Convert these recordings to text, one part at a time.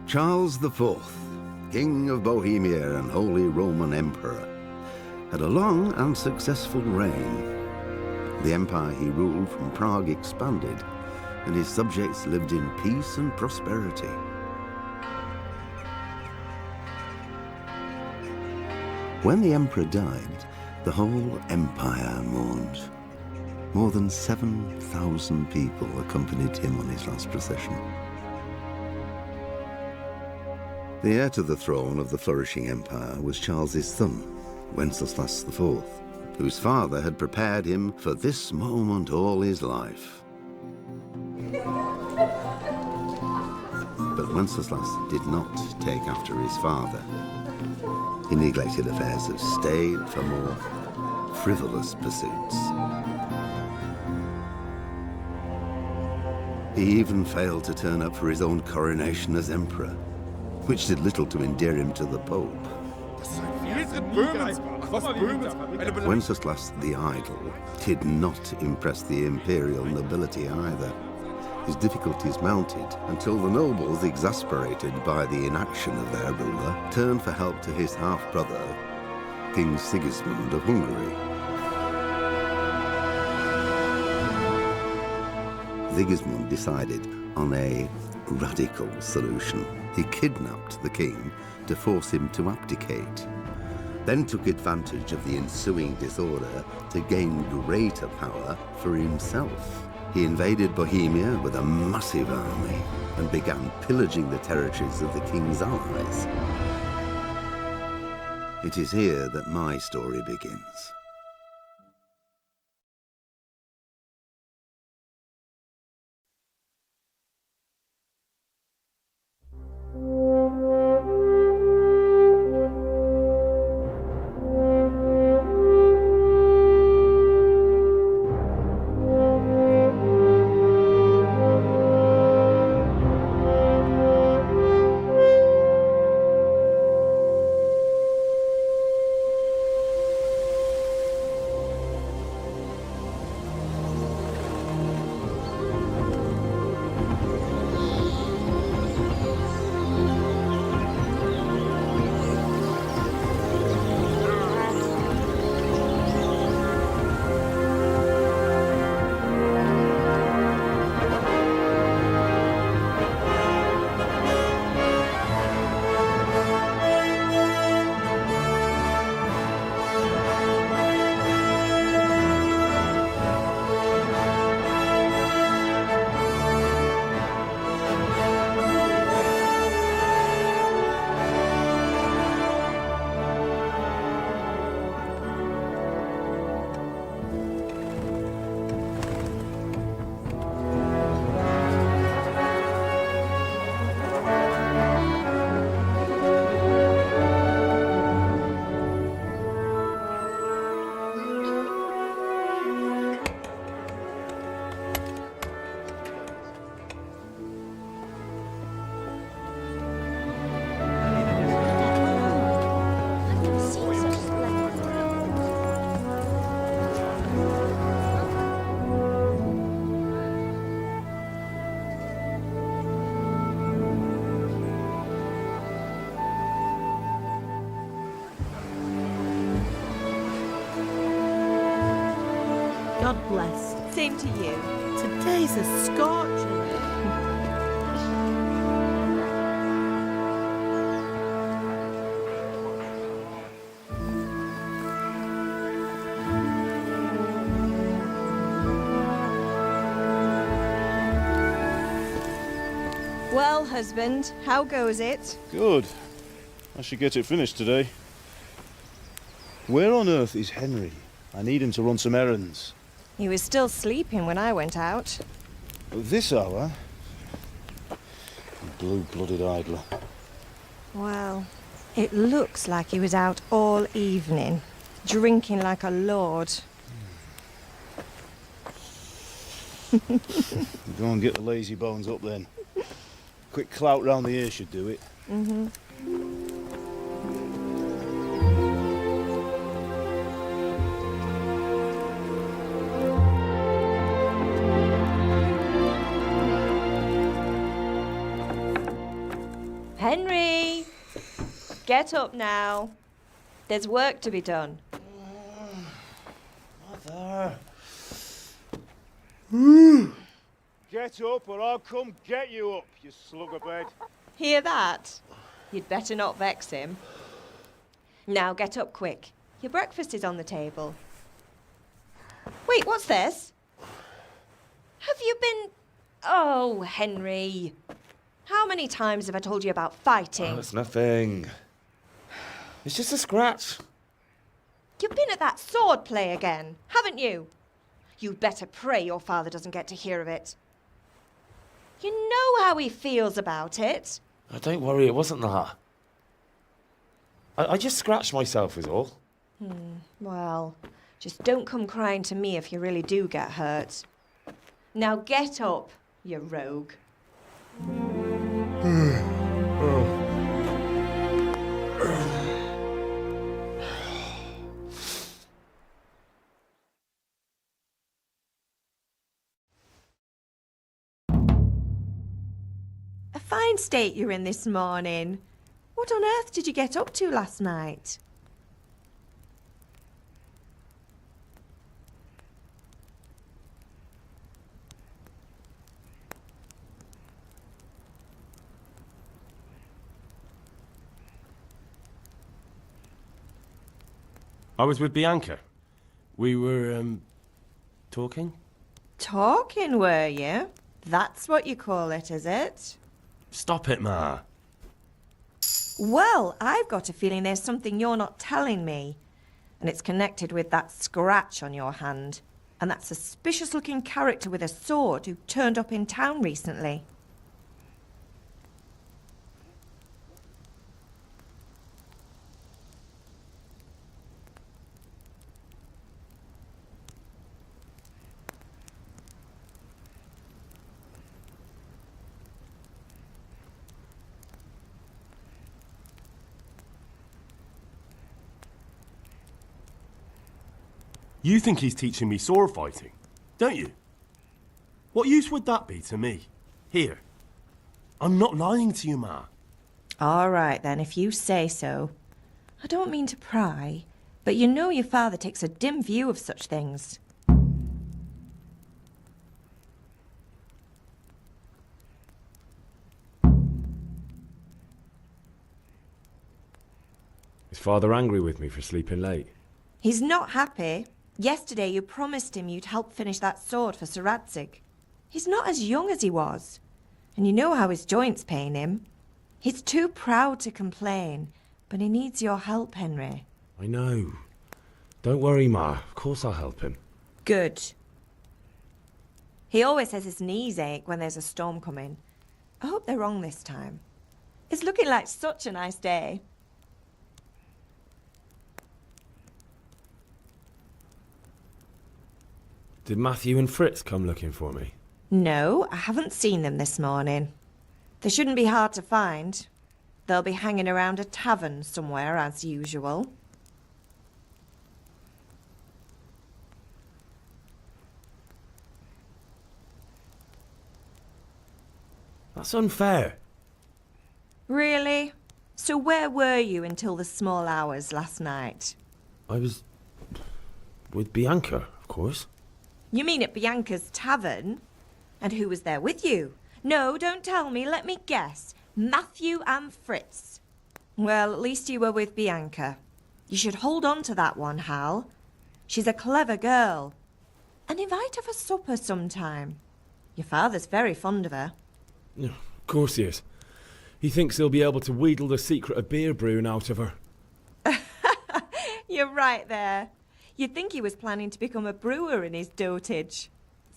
Charles IV, King of Bohemia and Holy Roman Emperor, had a long and successful reign. The empire he ruled from Prague expanded, and his subjects lived in peace and prosperity. When the emperor died, the whole empire mourned. More than 7,000 people accompanied him on his last procession. The heir to the throne of the flourishing empire was Charles's son, Wenceslas IV, whose father had prepared him for this moment all his life. But Wenceslas did not take after his father. He neglected affairs of state for more frivolous pursuits. He even failed to turn up for his own coronation as emperor, which did little to endear him to the Pope. Wenceslas the Idle did not impress the imperial nobility either. His difficulties mounted until the nobles, exasperated by the inaction of their ruler, turned for help to his half-brother, King Sigismund of Hungary. Sigismund decided on a radical solution. He kidnapped the king to force him to abdicate, then took advantage of the ensuing disorder to gain greater power for himself. He invaded Bohemia with a massive army and began pillaging the territories of the king's allies. It is here that my story begins. God bless. Same to you. Today's a scorcher. Well, husband, how goes it? Good. I should get it finished today. Where on earth is Henry? I need him to run some errands. He was still sleeping when I went out. At this hour? Blue-blooded idler. Well, it looks like he was out all evening, drinking like a lord. Go and get the lazy bones up then. Quick clout round the ear should do it. Mm-hmm. Henry! Get up now. There's work to be done. Mother. Get up or I'll come get you up, you slugabed. Hear that? You'd better not vex him. Now get up quick. Your breakfast is on the table. Wait, what's this? Have you been... Oh, Henry. How many times have I told you about fighting? Oh, it's nothing. It's just a scratch. You've been at that sword play again, haven't you? You'd better pray your father doesn't get to hear of it. You know how he feels about it. Oh, don't worry, it wasn't that. I just scratched myself is all. Well, just don't come crying to me if you really do get hurt. Now get up, you rogue. A fine state you're in this morning. What on earth did you get up to last night? I was with Bianca. We were, talking? Talking, were you? That's what you call it, is it? Stop it, Ma. Well, I've got a feeling there's something you're not telling me. And it's connected with that scratch on your hand. And that suspicious-looking character with a sword who turned up in town recently. You think he's teaching me sword fighting, don't you? What use would that be to me? Here. I'm not lying to you, Ma. All right, then, if you say so. I don't mean to pry, but you know your father takes a dim view of such things. Is Father angry with me for sleeping late? He's not happy. Yesterday you promised him you'd help finish that sword for Sir Radzig. He's not as young as he was, and you know how his joints pain him. He's too proud to complain, but he needs your help, Henry. I know. Don't worry, Ma. Of course I'll help him. Good. He always says his knees ache when there's a storm coming. I hope they're wrong this time. It's looking like such a nice day. Did Matthew and Fritz come looking for me? No, I haven't seen them this morning. They shouldn't be hard to find. They'll be hanging around a tavern somewhere, as usual. That's unfair. Really? So where were you until the small hours last night? I was... with Bianca, of course. You mean at Bianca's tavern? And who was there with you? No, don't tell me, let me guess. Matthew and Fritz. Well, at least you were with Bianca. You should hold on to that one, Hal. She's a clever girl. And invite her for supper sometime. Your father's very fond of her. Yeah, of course he is. He thinks he'll be able to wheedle the secret of beer brewing out of her. You're right there. You'd think he was planning to become a brewer in his dotage.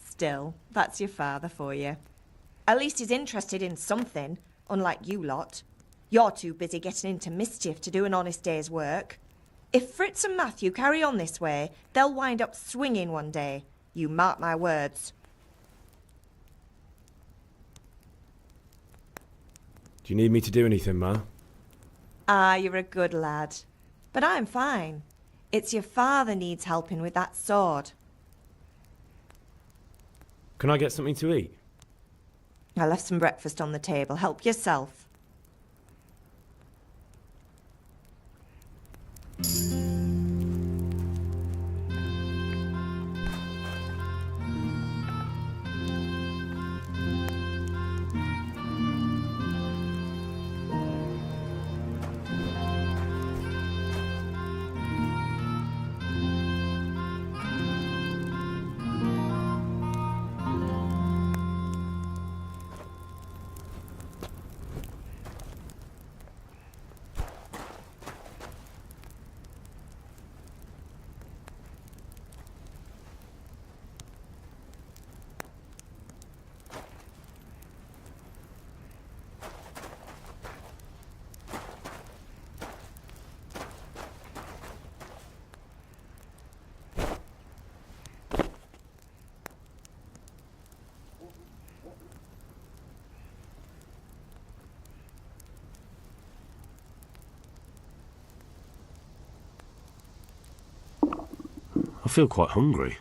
Still, that's your father for you. At least he's interested in something, unlike you lot. You're too busy getting into mischief to do an honest day's work. If Fritz and Matthew carry on this way, they'll wind up swinging one day. You mark my words. Do you need me to do anything, Ma? Ah, you're a good lad. But I'm fine. It's your father needs helping with that sword. Can I get something to eat? I left some breakfast on the table. Help yourself. I feel quite hungry.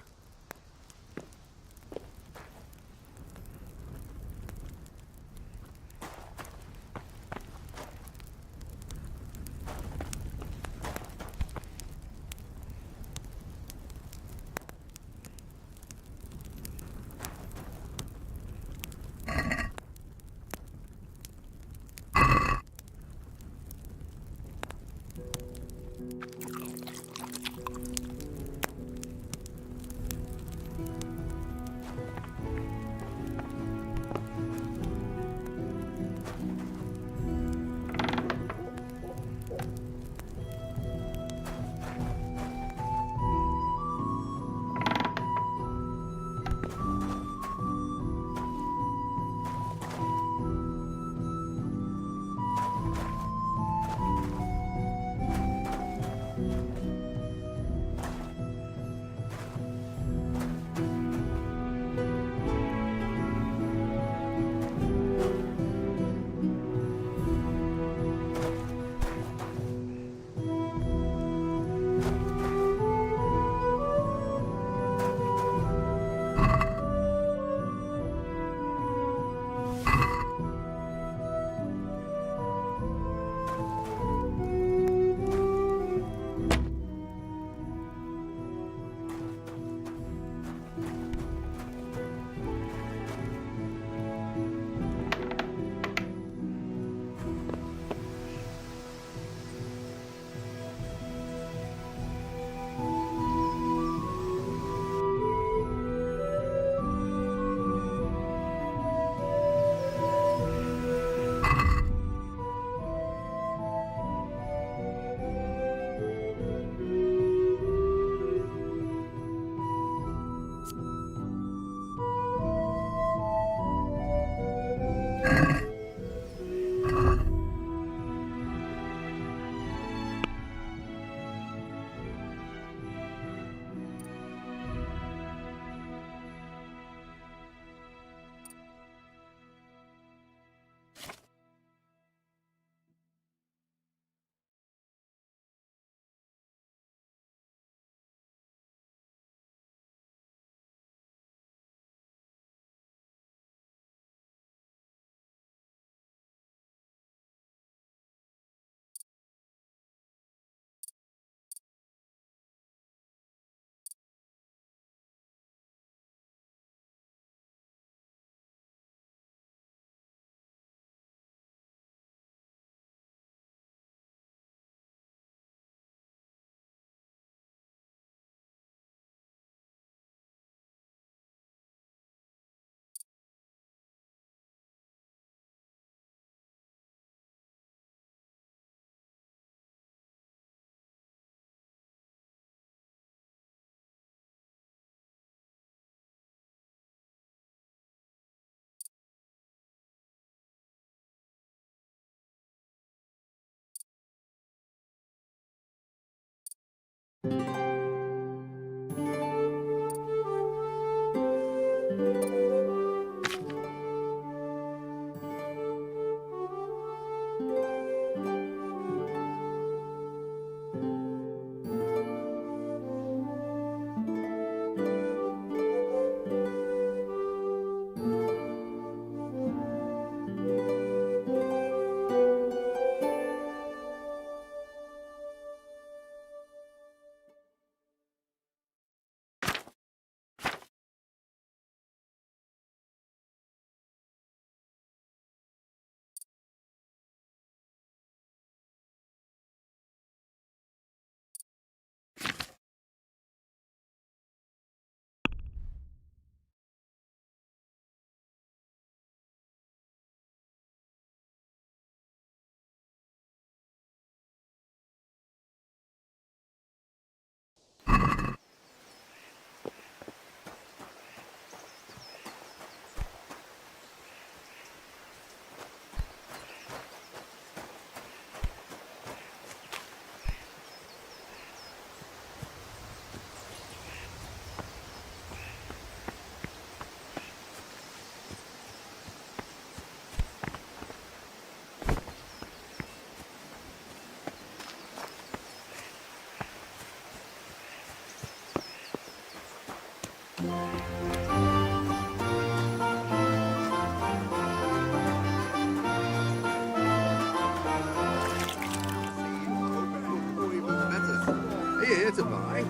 bit of mine.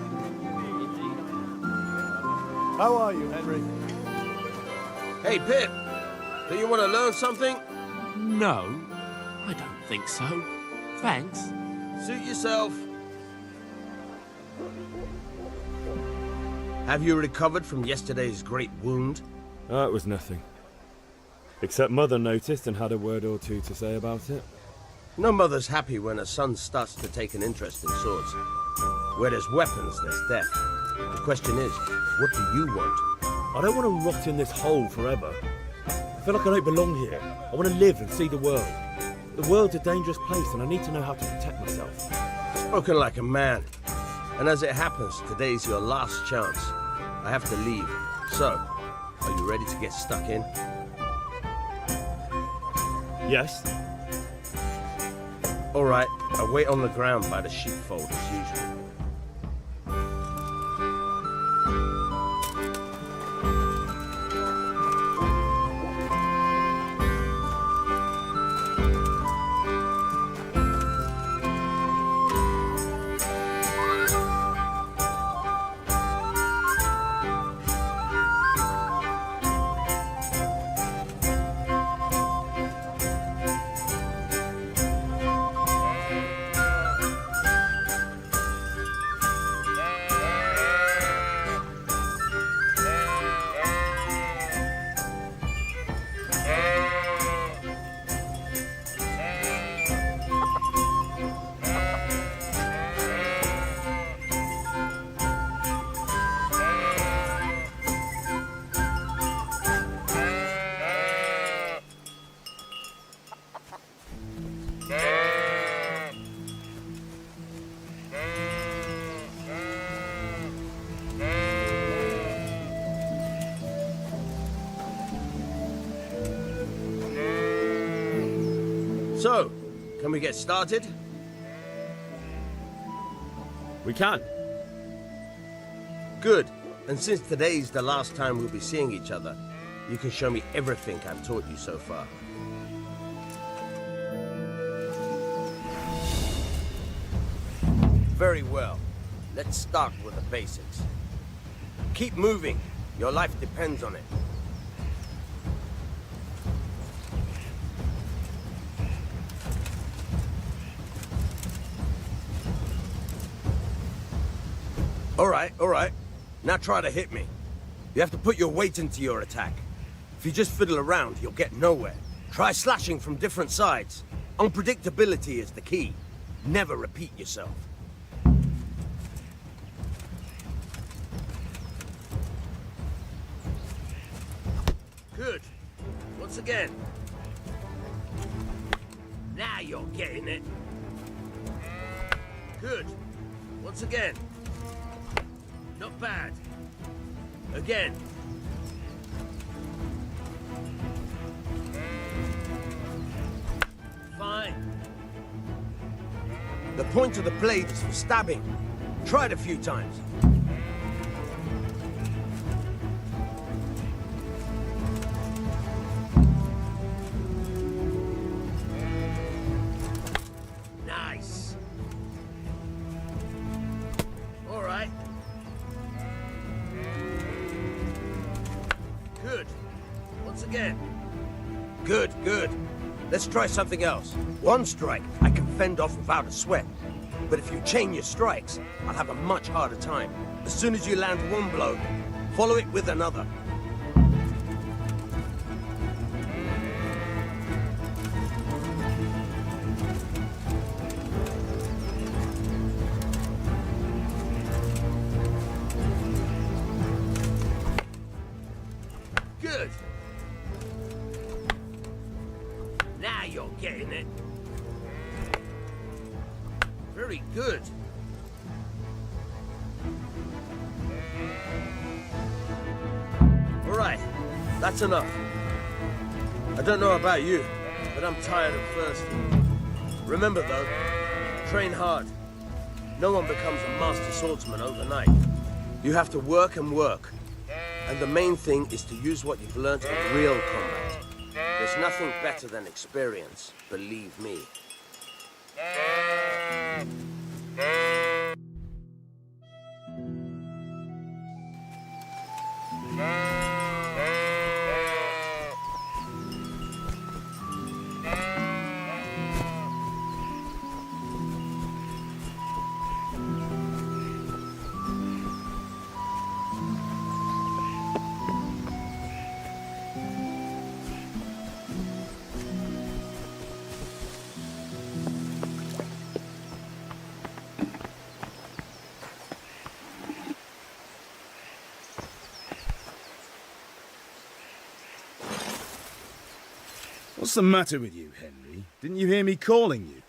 How are you, Henry? Hey, Pip. Do you want to learn something? No, I don't think so. Thanks. Suit yourself. Have you recovered from yesterday's great wound? It was nothing. Except Mother noticed and had a word or two to say about it. No mother's happy when her son starts to take an interest in swords. Where there's weapons, there's death. The question is, what do you want? I don't want to rot in this hole forever. I feel like I don't belong here. I want to live and see the world. The world's a dangerous place and I need to know how to protect myself. Spoken like a man. And as it happens, today's your last chance. I have to leave. So, are you ready to get stuck in? Yes? All right, I'll wait on the ground by the sheepfold as usual. So, can we get started? We can. Good. And since today's the last time we'll be seeing each other, you can show me everything I've taught you so far. Very well. Let's start with the basics. Keep moving. Your life depends on it. All right. Now try to hit me. You have to put your weight into your attack. If you just fiddle around, you'll get nowhere. Try slashing from different sides. Unpredictability is the key. Never repeat yourself. Good. Once again. Now you're getting it. Good. Once again. Not bad. Again. Fine. The point of the blade is for stabbing. Try it a few times. Nice. All right. Good. Once again. Good. Let's try something else. One strike, I can fend off without a sweat. But if you chain your strikes, I'll have a much harder time. As soon as you land one blow, follow it with another. Good. Now you're getting it. Very good. All right, that's enough. I don't know about you, but I'm tired and thirsty. Remember though, train hard. No one becomes a master swordsman overnight. You have to work and work. And the main thing is to use what you've learned in real combat. There's nothing better than experience, believe me. What's the matter with you, Henry? Didn't you hear me calling you?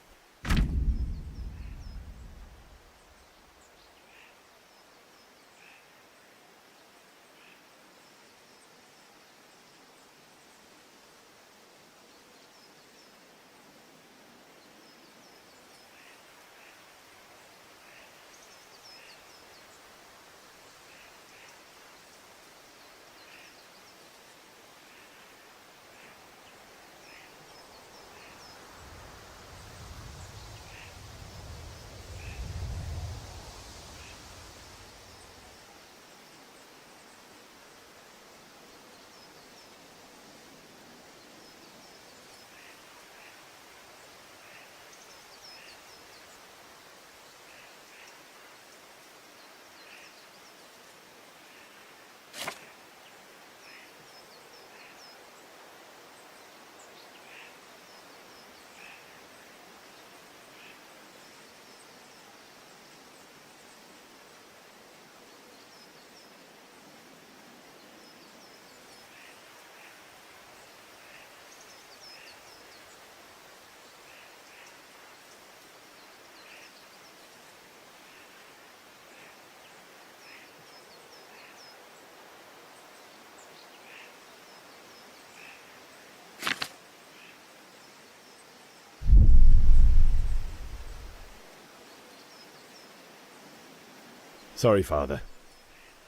Sorry, Father.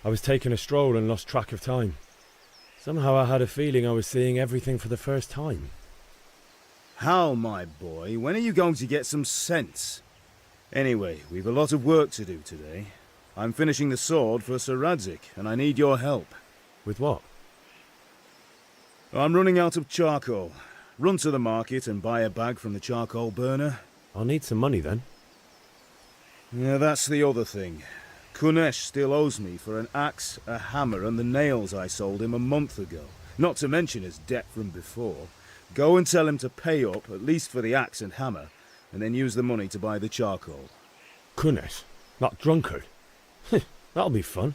I was taking a stroll and lost track of time. Somehow I had a feeling I was seeing everything for the first time. Hal, my boy, when are you going to get some sense? Anyway, we've a lot of work to do today. I'm finishing the sword for Sir Radzig, and I need your help. With what? I'm running out of charcoal. Run to the market and buy a bag from the charcoal burner. I'll need some money then. Yeah, that's the other thing. Kunesh still owes me for an axe, a hammer, and the nails I sold him a month ago. Not to mention his debt from before. Go and tell him to pay up, at least for the axe and hammer, and then use the money to buy the charcoal. Kunesh? That drunkard? That'll be fun.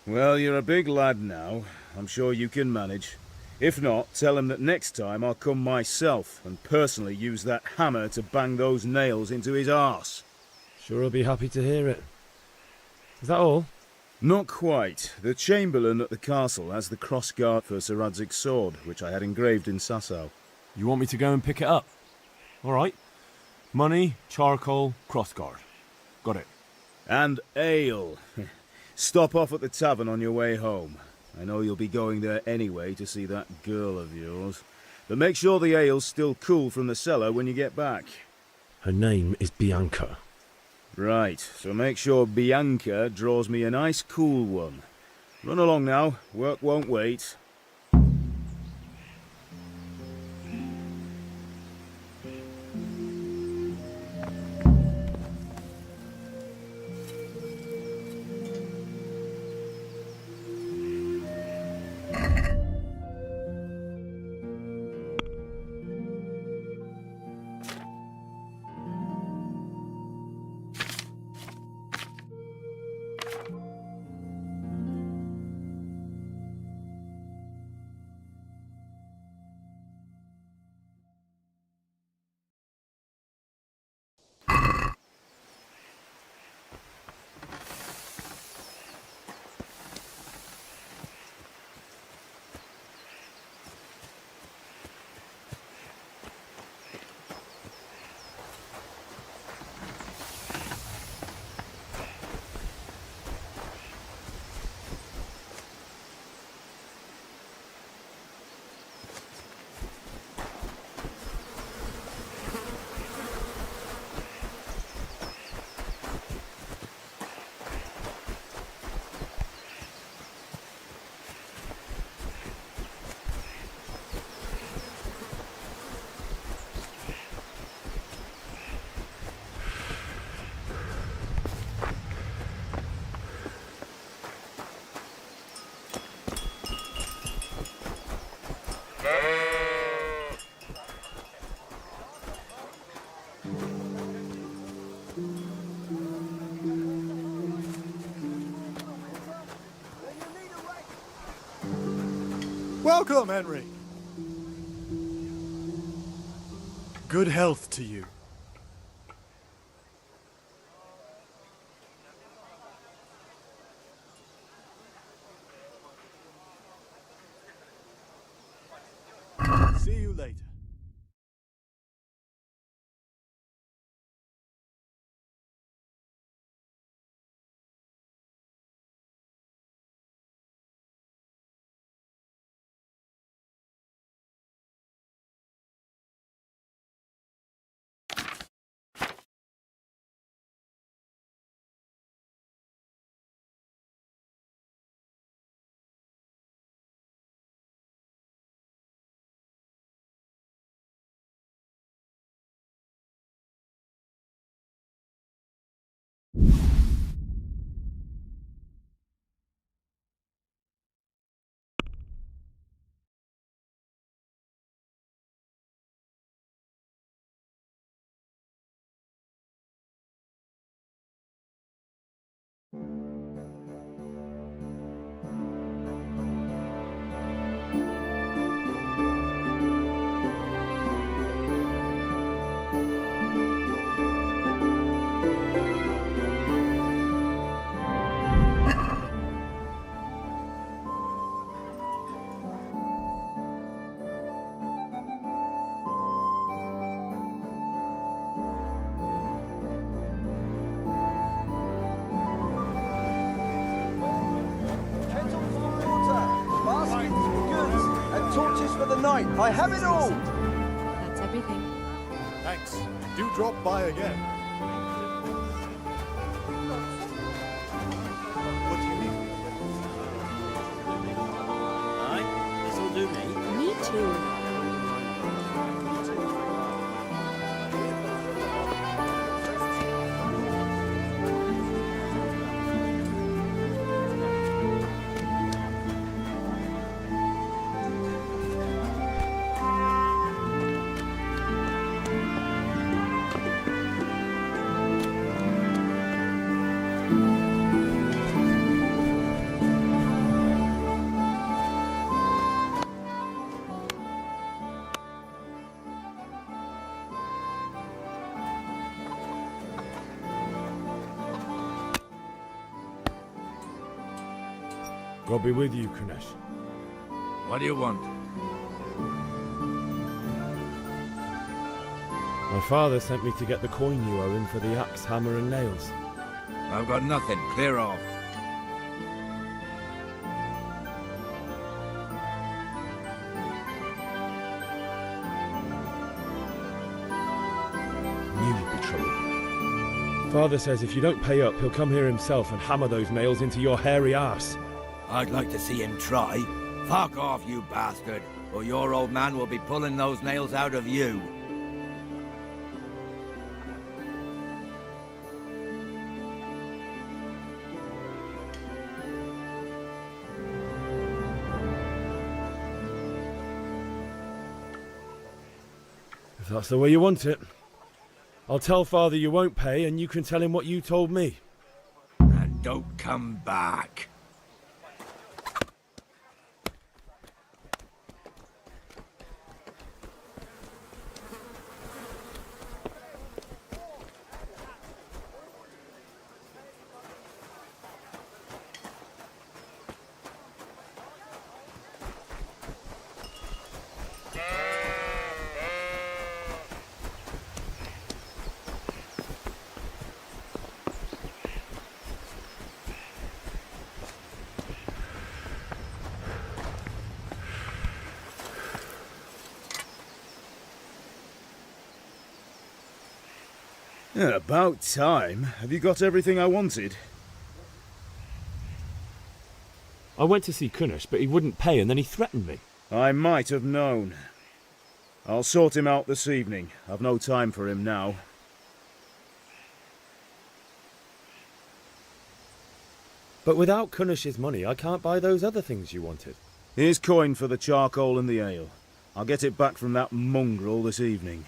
Well, you're a big lad now. I'm sure you can manage. If not, tell him that next time I'll come myself and personally use that hammer to bang those nails into his arse. Sure, I'll be happy to hear it. Is that all? Not quite. The Chamberlain at the castle has the crossguard for Sir Radzig's sword, which I had engraved in Sasau. You want me to go and pick it up? All right. Money, charcoal, crossguard. Got it. And ale. Stop off at the tavern on your way home. I know you'll be going there anyway to see that girl of yours. But make sure the ale's still cool from the cellar when you get back. Her name is Bianca. Right, so make sure Bianca draws me a nice cool one. Run along now, work won't wait. Welcome, Henry. Good health to you. See you later. Torches for the night. I have it all. That's everything. Thanks. Do drop by again. What do you need? Aye, this'll do me. Me too. God be with you, Kunesh. What do you want? My father sent me to get the coin you owe him for the axe, hammer and nails. I've got nothing. Clear off. Knew you'd be trouble. Father says if you don't pay up, he'll come here himself and hammer those nails into your hairy arse. I'd like to see him try. Fuck off, you bastard, or your old man will be pulling those nails out of you. If that's the way you want it. I'll tell Father you won't pay, and you can tell him what you told me. And don't come back. Yeah, about time. Have you got everything I wanted? I went to see Kunesh, but he wouldn't pay, and then he threatened me. I might have known. I'll sort him out this evening. I've no time for him now. But without Kunesh's money, I can't buy those other things you wanted. Here's coin for the charcoal and the ale. I'll get it back from that mongrel this evening.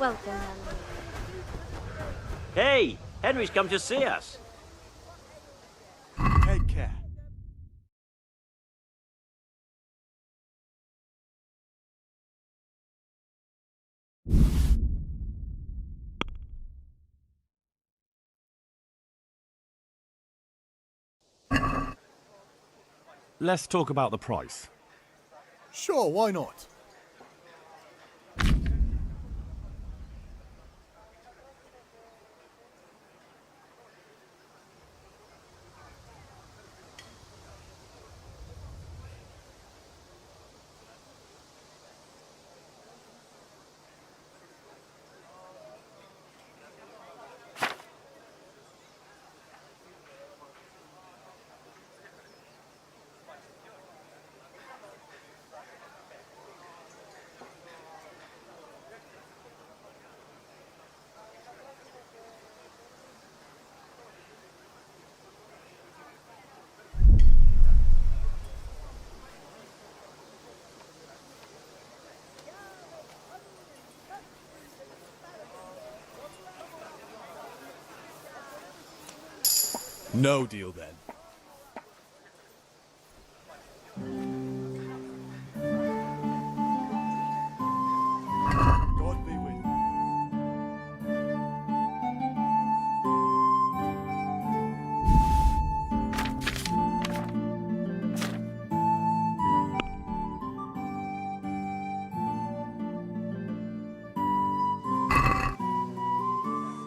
Welcome, Henry. Hey, Henry's come to see us. Take care. Let's talk about the price. Sure, why not? No deal then. God be with you.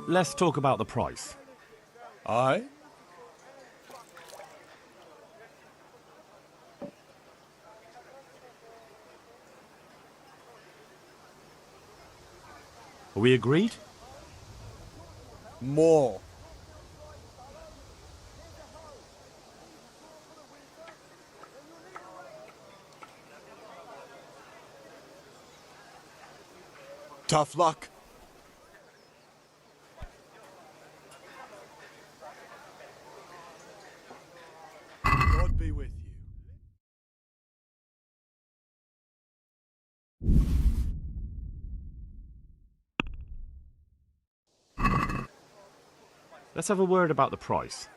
Let's talk about the price. Aye? Are we agreed? More. Tough luck. God be with you. Let's have a word about the price.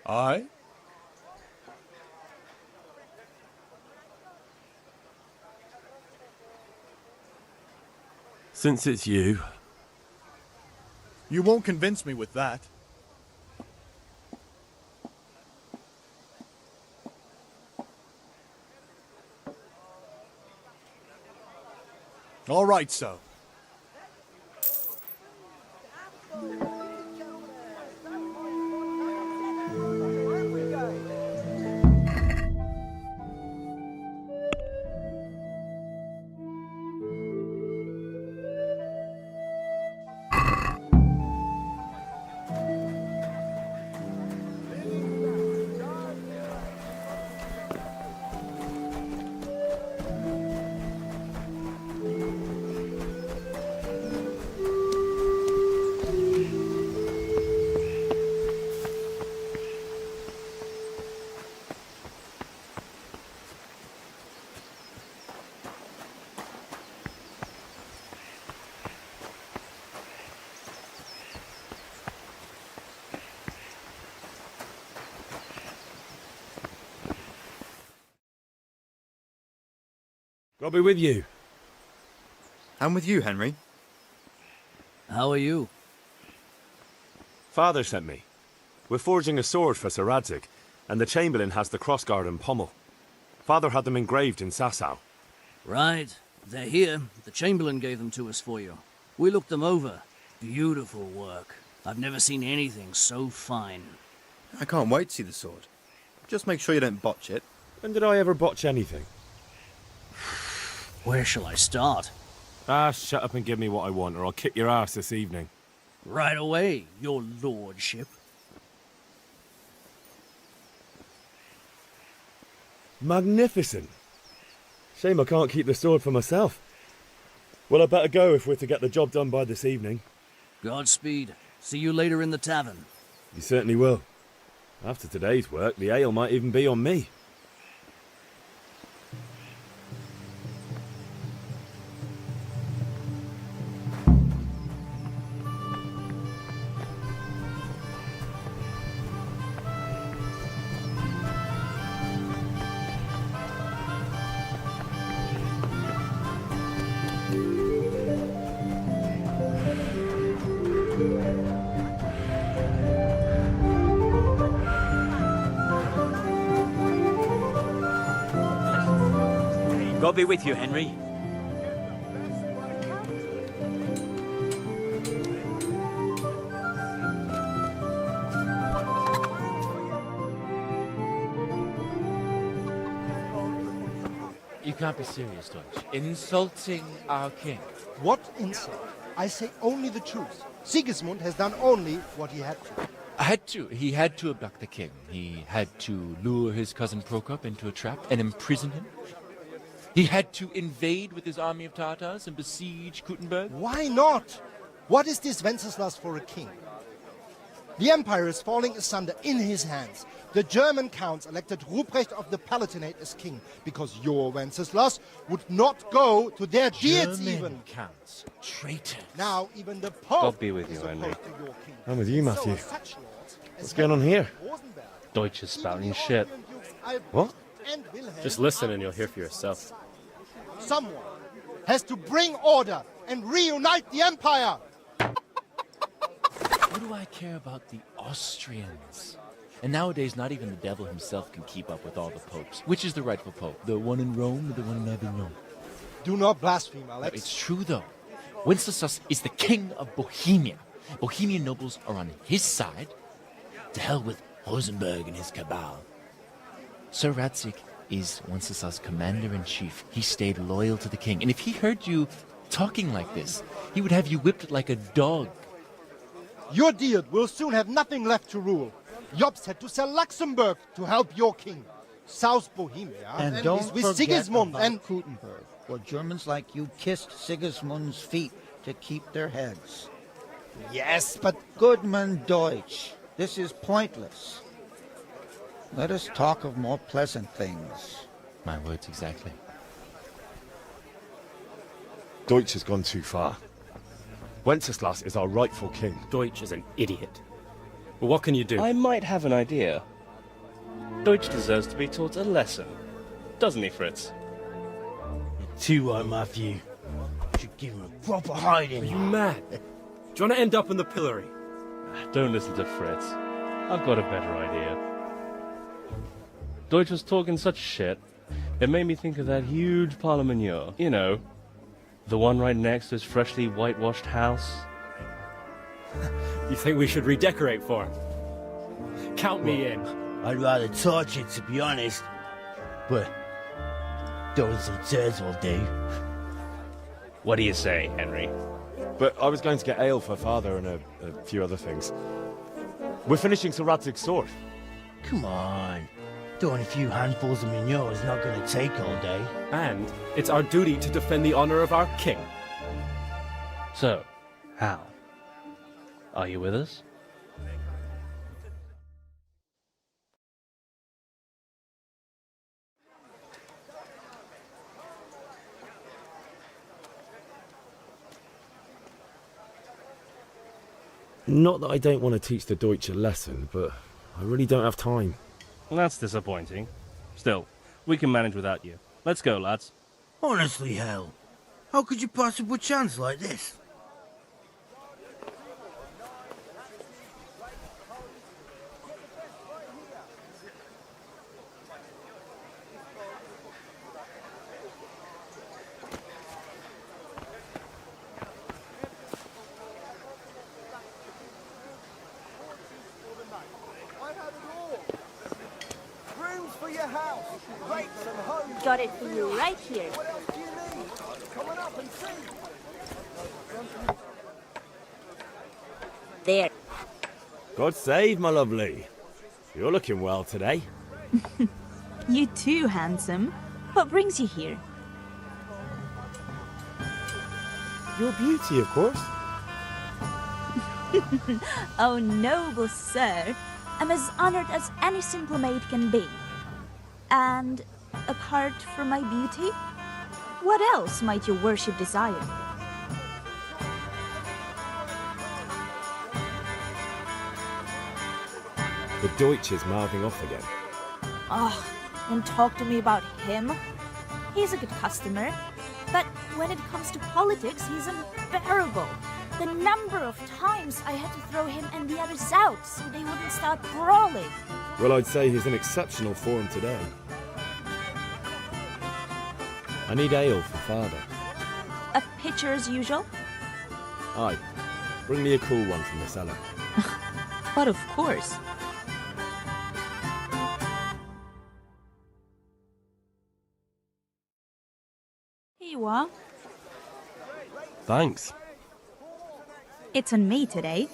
Aye? Since it's you, You won't convince me with that. All right, so. God be with you. And with you, Henry. How are you? Father sent me. We're forging a sword for Sir Radzig, and the Chamberlain has the crossguard and pommel. Father had them engraved in Sasau. Right. They're here. The Chamberlain gave them to us for you. We looked them over. Beautiful work. I've never seen anything so fine. I can't wait to see the sword. Just make sure you don't botch it. When did I ever botch anything? Where shall I start? Shut up and give me what I want, or I'll kick your ass this evening. Right away, your lordship. Magnificent. Shame I can't keep the sword for myself. Well, I better go if we're to get the job done by this evening. Godspeed. See you later in the tavern. You certainly will. After today's work, the ale might even be on me. God be with you, Henry. You can't be serious, Deutsch. Insulting our king. What insult? I say only the truth. Sigismund has done only what he had to. He had to abduct the king. He had to lure his cousin Prokop into a trap and imprison him. He had to invade with his army of Tartars and besiege Kuttenberg. Why not? What is this Wenceslas for a king? The empire is falling asunder in his hands. The German counts elected Ruprecht of the Palatinate as king because your Wenceslas would not go to their diets even. Counts. Traitor. Now even the Pope God be with you, is Henry. opposed to your king. I'm with you, Matthew. So such lords as What's going on here? Rosenberg, Deutsch is spouting shit. What? and Wilhelm Just listen and you'll hear for yourself. Someone has to bring order and reunite the empire. What do I care about the Austrians? And nowadays, not even the devil himself can keep up with all the popes. Which is the rightful pope? The one in Rome or the one in Avignon? Do not blaspheme, Alex. No, it's true, though. Wenceslas is the king of Bohemia. Bohemian nobles are on his side. To hell with Rosenberg and his cabal. Sir Radzik is Wenceslas' commander-in-chief. He stayed loyal to the king. And if he heard you talking like this, he would have you whipped like a dog. Your Diet will soon have nothing left to rule. Jobst had to sell Luxembourg to help your king. South Bohemia and don't is with forget Sigismund about and Kuttenberg, where Germans like you kissed Sigismund's feet to keep their heads. Yes, but Goodman Deutsch, this is pointless. Let us talk of more pleasant things. My words exactly. Deutsch has gone too far. Wenceslas is our rightful king. Deutsch is an idiot. Well, what can you do? I might have an idea. Deutsch deserves to be taught a lesson. Doesn't he, Fritz? You're too right, Matthew. Should give him a proper hiding. Are you mad? Do you want to end up in the pillory? Don't listen to Fritz. I've got a better idea. Deutsch was talking such shit, it made me think of that huge parliament. You know, the one right next to his freshly whitewashed house. You think we should redecorate for him? Count me in. I'd rather torch it, to be honest. But those absurds will do. What do you say, Henry? But I was going to get ale for father and a few other things. We're finishing Sir Radzig's sword. Come on. Doing a few handfuls of manure is not going to take all day. And it's our duty to defend the honor of our king. So, Hal, are you with us? Not that I don't want to teach the Deutsch a lesson, but I really don't have time. Well, that's disappointing. Still, we can manage without you. Let's go, lads. Honestly, Hal, how could you possibly chance like this? Got it for you right here. What else do you need? Come on up and see. There. God save, my lovely. You're looking well today. You too, handsome. What brings you here? Your beauty, of course. Oh, noble sir. I'm as honored as any simple maid can be. And apart from my beauty, what else might your worship desire? The Deutsch is mouthing off again. Oh, don't talk to me about him. He's a good customer. But when it comes to politics, he's unbearable. The number of times I had to throw him and the others out so they wouldn't start brawling. Well, I'd say he's in exceptional form today. I need ale for Father. A pitcher as usual? Aye. Bring me a cool one from the cellar. But of course. Here you are. Thanks. It's on me today.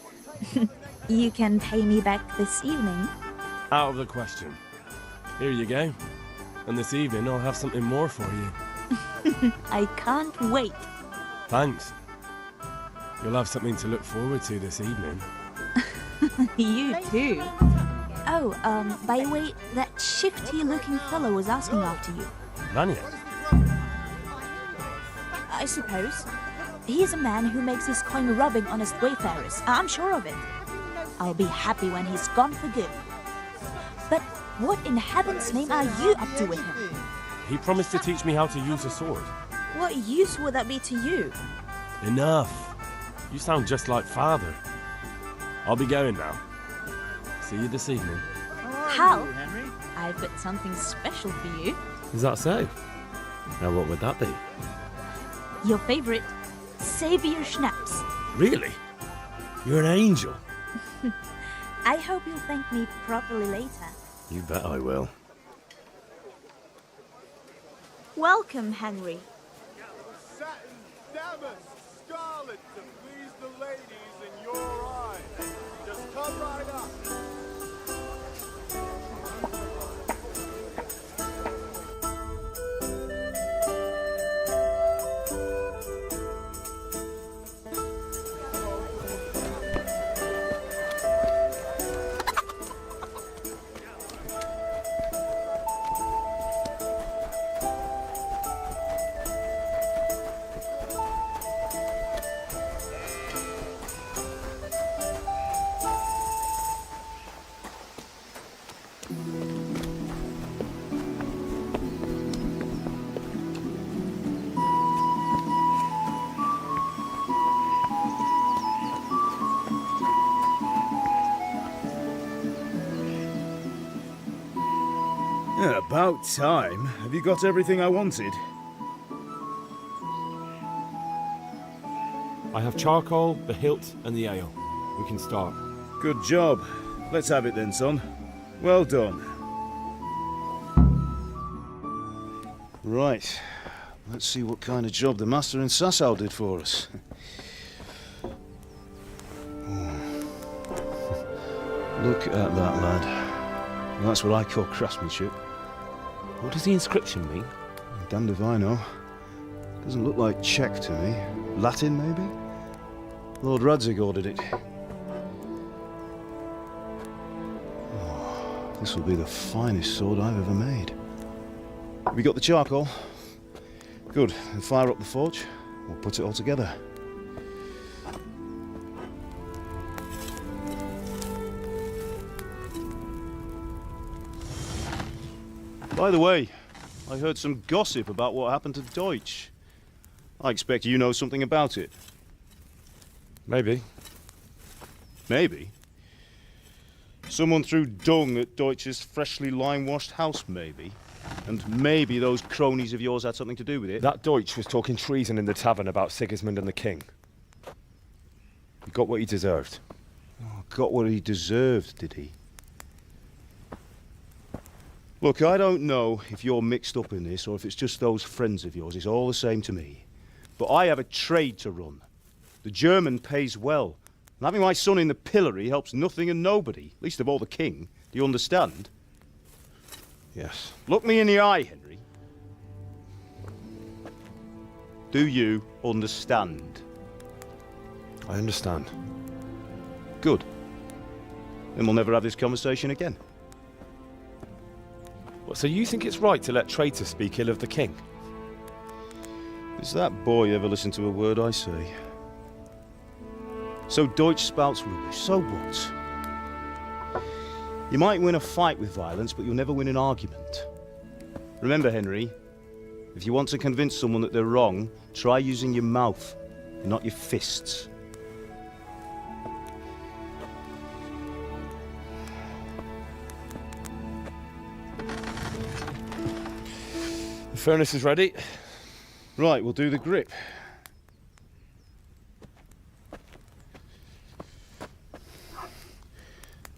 You can pay me back this evening. Out of the question. Here you go. And this evening I'll have something more for you. I can't wait. Thanks. You'll have something to look forward to this evening. You too. Oh, by the way, that shifty-looking fellow was asking after you. Vanya? I suppose. He's a man who makes his coin robbing honest wayfarers. I'm sure of it. I'll be happy when he's gone for good. But what in heaven's name are you up to with him? He promised to teach me how to use a sword. What use would that be to you? Enough. You sound just like Father. I'll be going now. See you this evening. Hal, I've got something special for you. Is that so? Now what would that be? Your favorite, Savior Schnapps. Really? You're an angel. I hope you'll thank me properly later. You bet I will. Welcome, Henry. Satin, damask, scarlet to please the ladies in your eyes. Just come right up. Yeah, about time. Have you got everything I wanted? I have charcoal, the hilt, and the ale. We can start. Good job. Let's have it then, son. Well done. Right. Let's see what kind of job the master in Sasau did for us. Look at that, lad. That's what I call craftsmanship. What does the inscription mean? Damned if I know. Doesn't look like Czech to me. Latin, maybe? Lord Radzig ordered it. Oh, this will be the finest sword I've ever made. Have you got the charcoal? Good. Then fire up the forge. We'll put it all together. By the way, I heard some gossip about what happened to Deutsch. I expect you know something about it. Maybe. Maybe? Someone threw dung at Deutsch's freshly lime-washed house, maybe? And maybe those cronies of yours had something to do with it? That Deutsch was talking treason in the tavern about Sigismund and the king. He got what he deserved. Oh, got what he deserved, did he? Look, I don't know if you're mixed up in this or if it's just those friends of yours. It's all the same to me. But I have a trade to run. The German pays well. And having my son in the pillory helps nothing and nobody, least of all the king. Do you understand? Yes. Look me in the eye, Henry. Do you understand? I understand. Good. Then we'll never have this conversation again. What, so you think it's right to let traitors speak ill of the king? Does that boy ever listen to a word I say? So Deutsch spouts rubbish, so what? You might win a fight with violence, but you'll never win an argument. Remember, Henry, if you want to convince someone that they're wrong, try using your mouth, and not your fists. The furnace is ready. Right, we'll do the grip.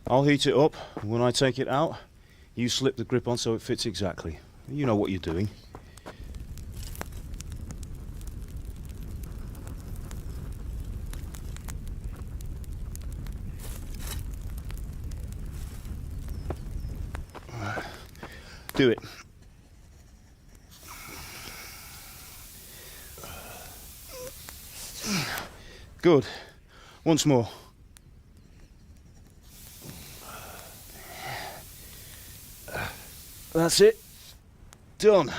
I'll heat it up, and when I take it out, you slip the grip on so it fits exactly. You know what you're doing. Do it. Good. Once more. That's it. Done.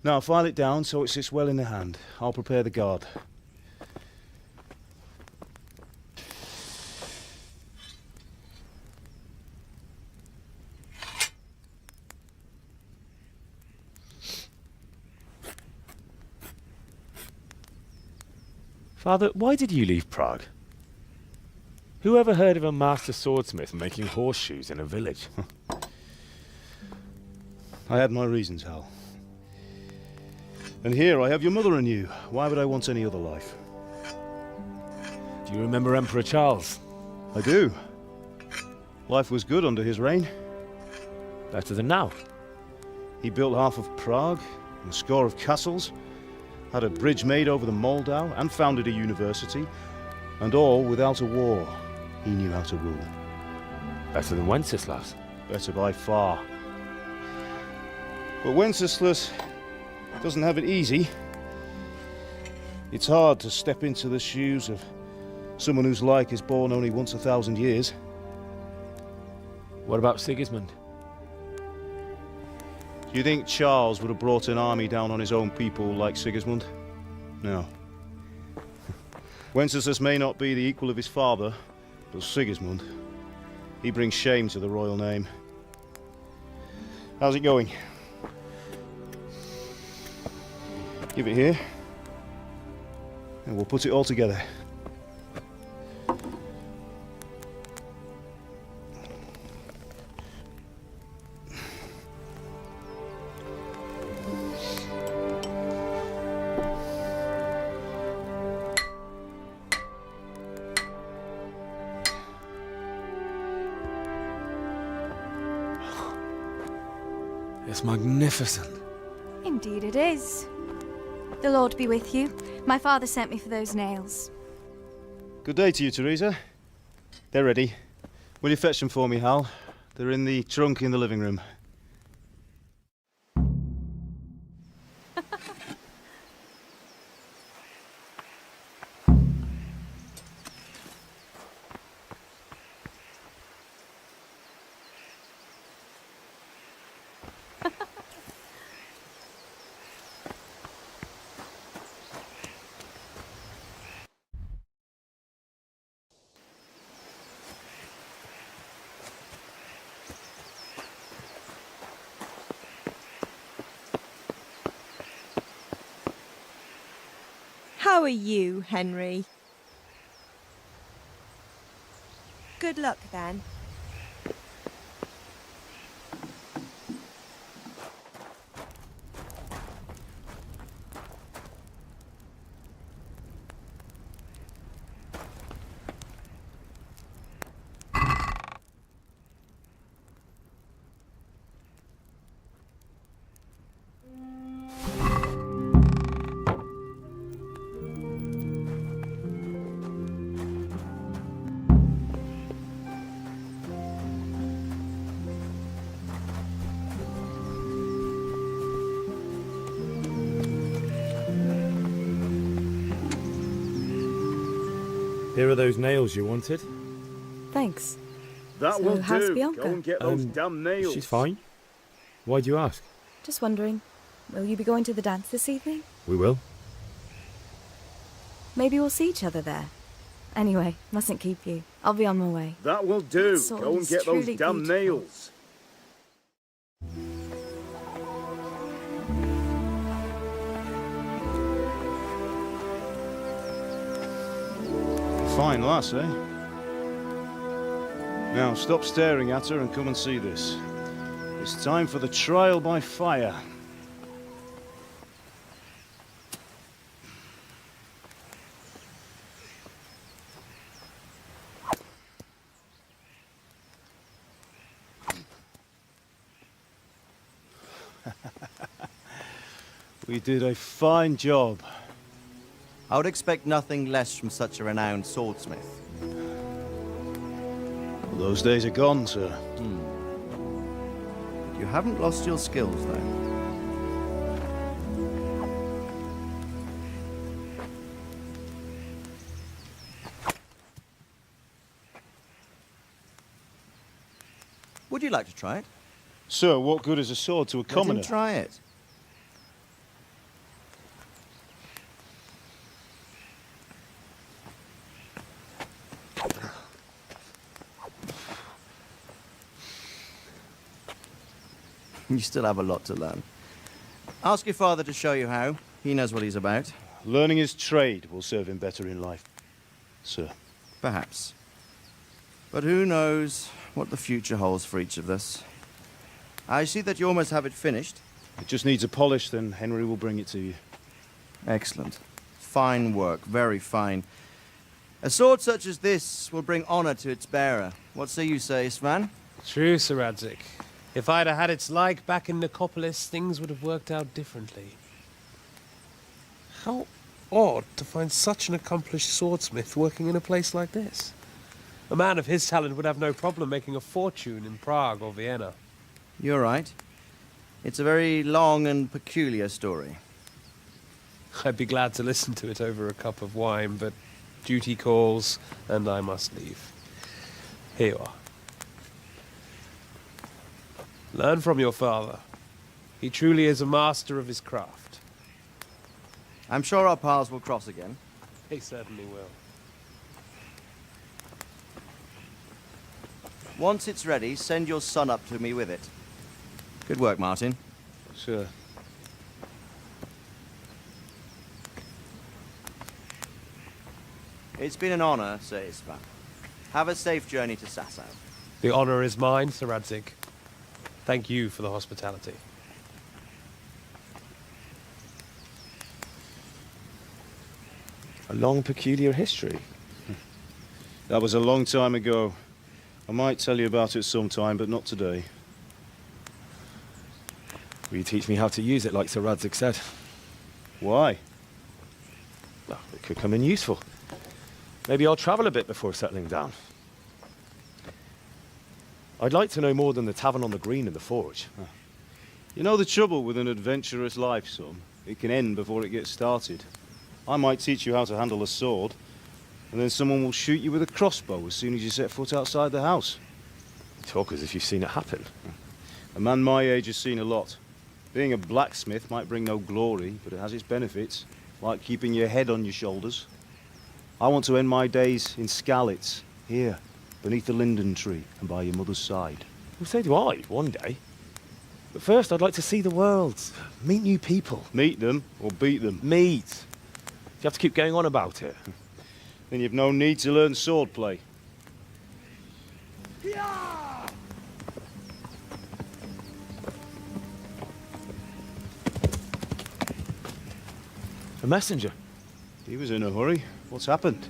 Now file it down so it sits well in the hand. I'll prepare the guard. Father, why did you leave Prague? Who ever heard of a master swordsmith making horseshoes in a village? I had my reasons, Hal. And here I have your mother and you. Why would I want any other life? Do you remember Emperor Charles? I do. Life was good under his reign. Better than now. He built half of Prague, and a score of castles, had a bridge made over the Moldau, and founded a university, and all without a war. He knew how to rule. Better than Wenceslas. Better by far. But Wenceslas doesn't have it easy. It's hard to step into the shoes of someone whose like is born only once 1,000 years. What about Sigismund? Do you think Charles would have brought an army down on his own people like Sigismund? No. Wenceslas may not be the equal of his father, but Sigismund, he brings shame to the royal name. How's it going? Give it here, and we'll put it all together. It's magnificent. Indeed it is. The Lord be with you. My father sent me for those nails. Good day to you, Teresa. They're ready. Will you fetch them for me, Hal? They're in the trunk in the living room. How are you, Henry? Good luck, then. Here are those nails you wanted. Thanks. That So, will how's do. Bianca? Go and get those damn nails. She's fine. Why do you ask? Just wondering, will you be going to the dance this evening? We will. Maybe we'll see each other there. Anyway, mustn't keep you. I'll be on my way. That will do. That sword Go and is get those truly damn beautiful. nails. Fine lass, eh? Now stop staring at her and come and see this. It's time for the trial by fire. We did a fine job. I would expect nothing less from such a renowned swordsmith. Well, those days are gone, sir. You haven't lost your skills, though. Would you like to try it? Sir, what good is a sword to a commoner? Let him try it. You still have a lot to learn. Ask your father to show you how. He knows what he's about. Learning his trade will serve him better in life, sir. Perhaps. But who knows what the future holds for each of us. I see that you almost have it finished. It just needs a polish, then Henry will bring it to you. Excellent. Fine work, very fine. A sword such as this will bring honor to its bearer. What say you, Svan? True, Sir Radzig. If I'd have had its like back in Nicopolis, things would have worked out differently. How odd to find such an accomplished swordsmith working in a place like this. A man of his talent would have no problem making a fortune in Prague or Vienna. You're right. It's a very long and peculiar story. I'd be glad to listen to it over a cup of wine, but duty calls, and I must leave. Here you are. Learn from your father. He truly is a master of his craft. I'm sure our paths will cross again. They certainly will. Once it's ready, send your son up to me with it. Good work, Martin. Sure. It's been an honor, Sir Isvan. Have a safe journey to Sasau. The honor is mine, Sir Radzig. Thank you for the hospitality. A long, peculiar history. That was a long time ago. I might tell you about it sometime, but not today. Will you teach me how to use it, like Sir Radzig said? Why? Well, it could come in useful. Maybe I'll travel a bit before settling down. I'd like to know more than the tavern on the green and the forge. You know the trouble with an adventurous life, son? It can end before it gets started. I might teach you how to handle a sword, and then someone will shoot you with a crossbow as soon as you set foot outside the house. You talk as if you've seen it happen. A man my age has seen a lot. Being a blacksmith might bring no glory, but it has its benefits, like keeping your head on your shoulders. I want to end my days in Skalitz, here, beneath the linden tree and by your mother's side. Well, so do I, one day. But first, I'd like to see the world, meet new people. Meet them or beat them? Meet. You have to keep going on about it. Then you've no need to learn swordplay. A messenger. He was in a hurry. What's happened?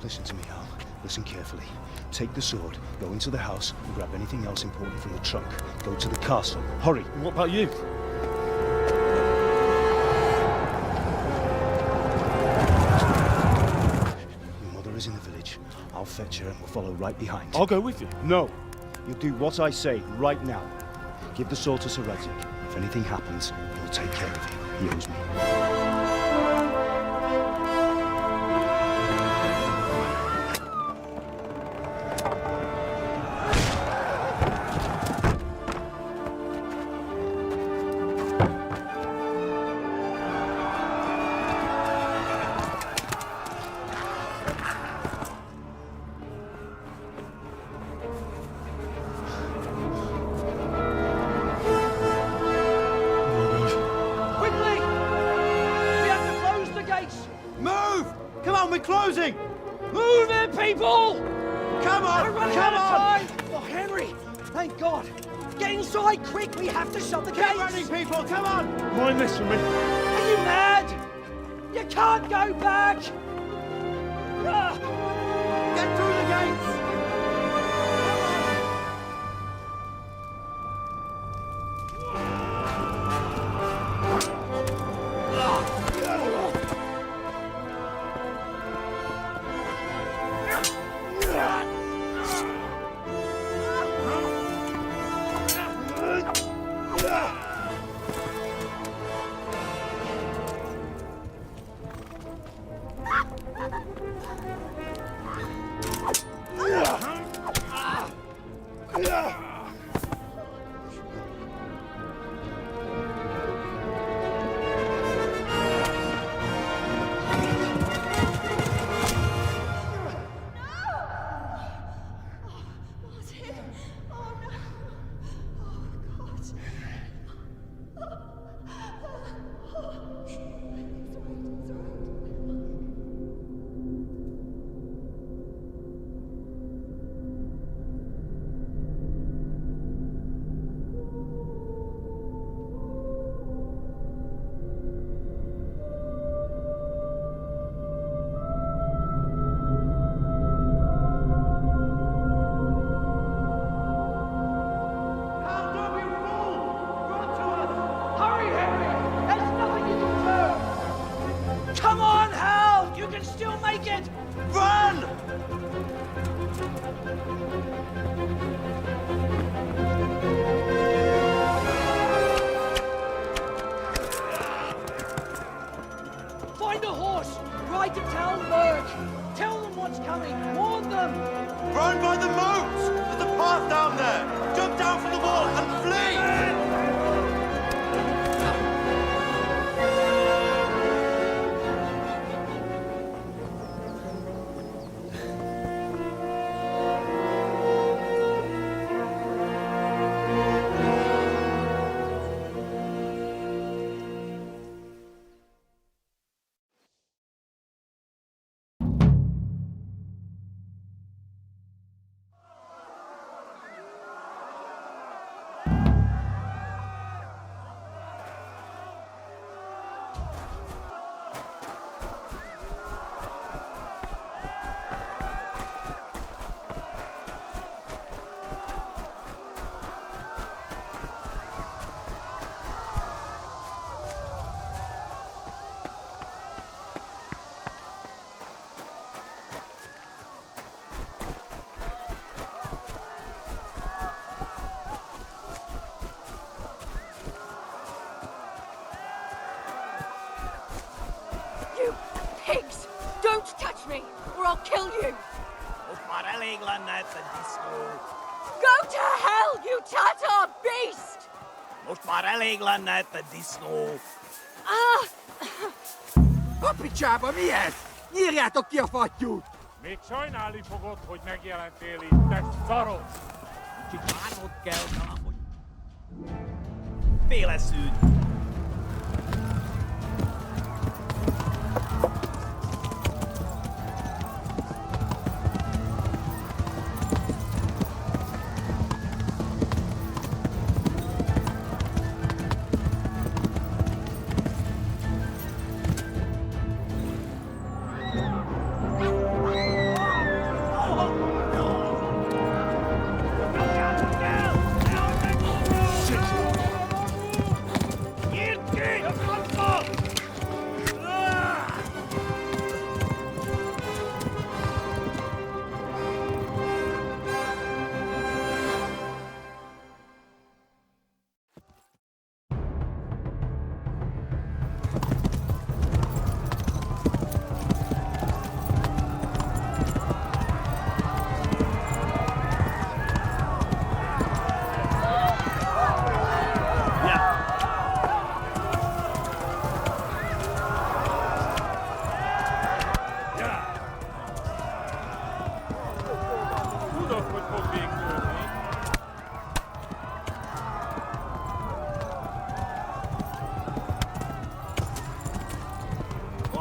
Listen to me, Al. Listen carefully. Take the sword, go into the house, and grab anything else important from the trunk. Go to the castle. Hurry! What about you? Your mother is in the village. I'll fetch her and we'll follow right behind. I'll go with you. No. You'll do what I say right now. Give the sword to Sir Radzig. If anything happens, he'll take care of you. He owes me. we're closing! Move it, people! Come on! We're running Come out on! of time! Oh, Henry! Thank God! Get inside, quick! We have to shut the gates! Get running, people! Come on! Mind this for me. Are you mad? You can't go back! Ah. Get through the gates! Run by the moat! There's a path down there! Jump down from the wall and flee! Pigs! Don't touch me, or I'll kill you! Go to hell, you Tatar beast! Ah! Kapicsába mi ez? Nyírjátok ki a fattyút! Még sajnálni fogod, hogy megjelentél itt, te szarok! Kicsit bánod kell talán, hogy... Féleszűd!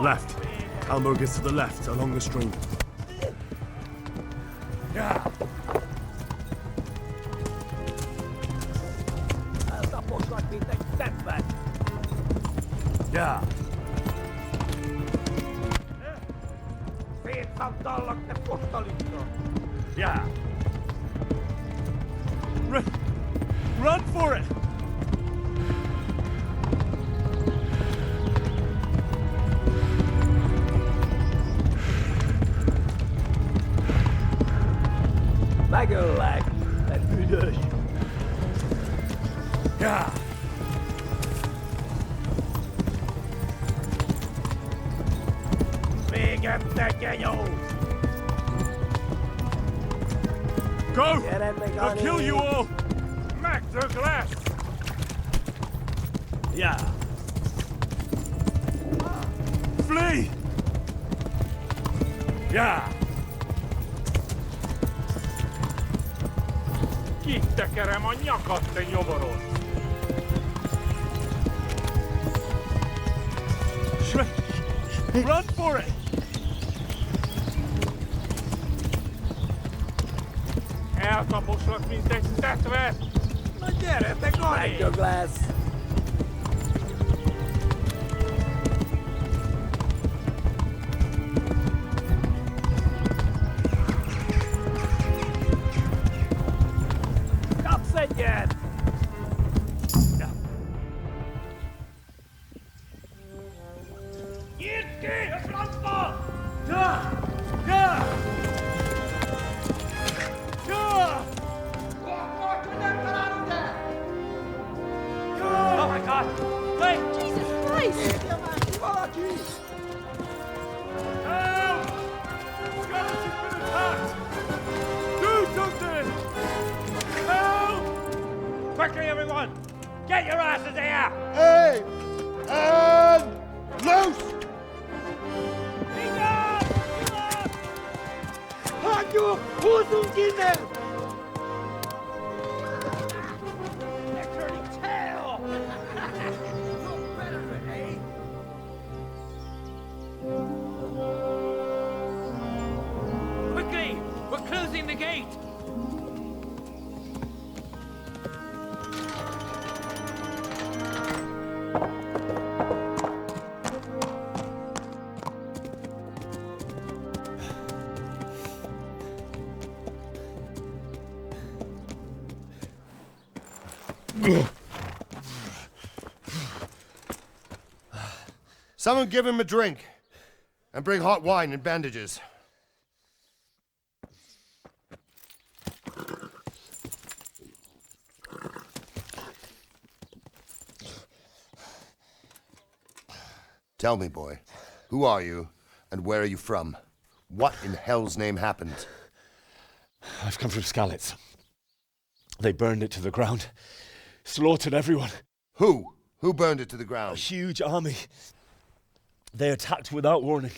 Left. Hamburg is to the left, along the stream. Yeah. Yeah. Yeah. Run for it! Magolag. That's good. Yeah. Big pequeños. Go! I'll kill you all! Mac the glass. Yeah. Flee! Yeah. Kitekerem a nyakat, te nyomoros! Run for it! Eltaposlak, mint egy tetve! Na gyere, te Gani! Meg lesz! Kapsz egyet! Nyitd ki a francba! Ja! Ja! Ja! Oh my God! Wait! Jesus Christ! Help! Skeleton's been attacked! Do something! Help! Quickly, everyone! Get your asses here! Hey! And loose! Hanyo! Húzzunk innen! They're turning tail! No better, eh? Quickly! We're closing the gate! Someone give him a drink. And bring hot wine and bandages. Tell me, boy, who are you and where are you from? What in hell's name happened? I've come from Skalitz. They burned it to the ground. Slaughtered everyone. Who? Who burned it to the ground? A huge army. They attacked without warning.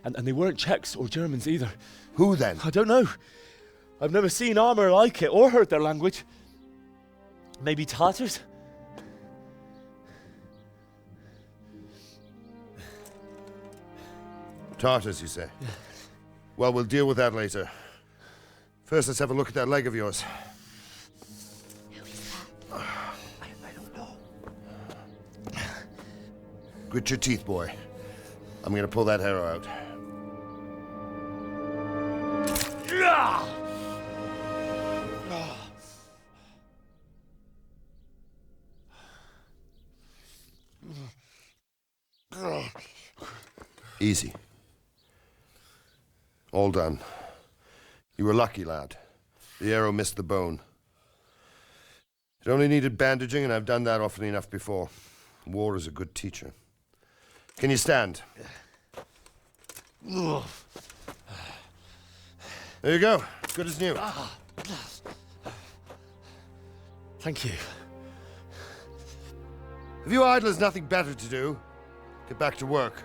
And they weren't Czechs or Germans either. Who then? I don't know. I've never seen armor like it or heard their language. Maybe Tatars? Tartars, you say? Yeah. Well, we'll deal with that later. First, let's have a look at that leg of yours. Who is that? I don't know. Grit your teeth, boy. I'm gonna pull that arrow out. Easy. All done. You were lucky, lad. The arrow missed the bone. It only needed bandaging, and I've done that often enough before. War is a good teacher. Can you stand? There you go. Good as new. Thank you. Have you idlers nothing better to do? Get back to work.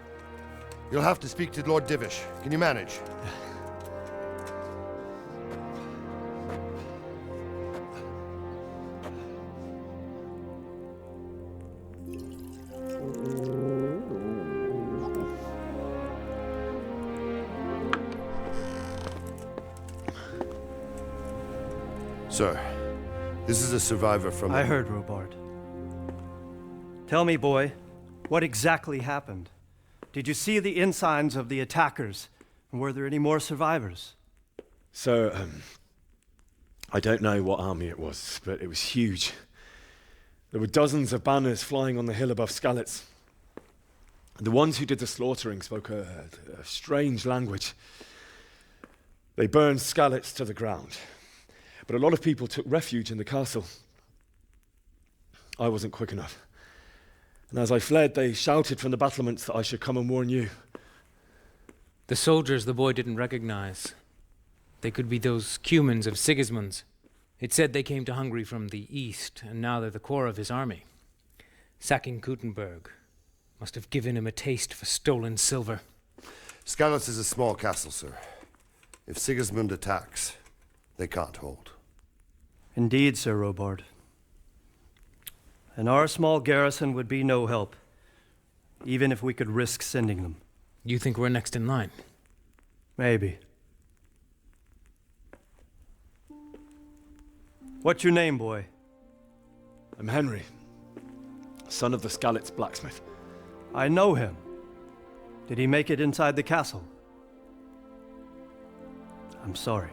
You'll have to speak to Lord Divish. Can you manage? Sir, this is a survivor from... I heard, Robard. Tell me, boy, what exactly happened? Did you see the ensigns of the attackers? And were there any more survivors? So, I don't know what army it was, but it was huge. There were dozens of banners flying on the hill above Skalitz. The ones who did the slaughtering spoke a strange language. They burned Skalitz to the ground, but a lot of people took refuge in the castle. I wasn't quick enough. And as I fled, they shouted from the battlements that I should come and warn you. The soldiers the boy didn't recognize. They could be those Cumans of Sigismund's. It said they came to Hungary from the east, and now they're the core of his army. Sacking Kuttenberg must have given him a taste for stolen silver. Skalitz is a small castle, sir. If Sigismund attacks, they can't hold. Indeed, Sir Robard. And our small garrison would be no help, even if we could risk sending them. You think we're next in line? Maybe. What's your name, boy? I'm Henry, son of the Skalitz blacksmith. I know him. Did he make it inside the castle? I'm sorry.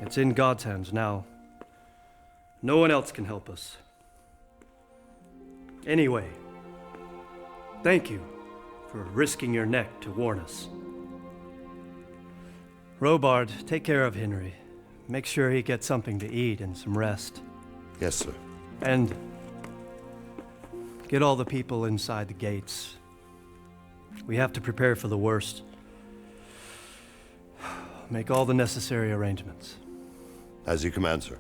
It's in God's hands now. No one else can help us. Anyway, thank you for risking your neck to warn us. Robard, take care of Henry. Make sure he gets something to eat and some rest. Yes, sir. And get all the people inside the gates. We have to prepare for the worst. Make all the necessary arrangements. As you command, sir.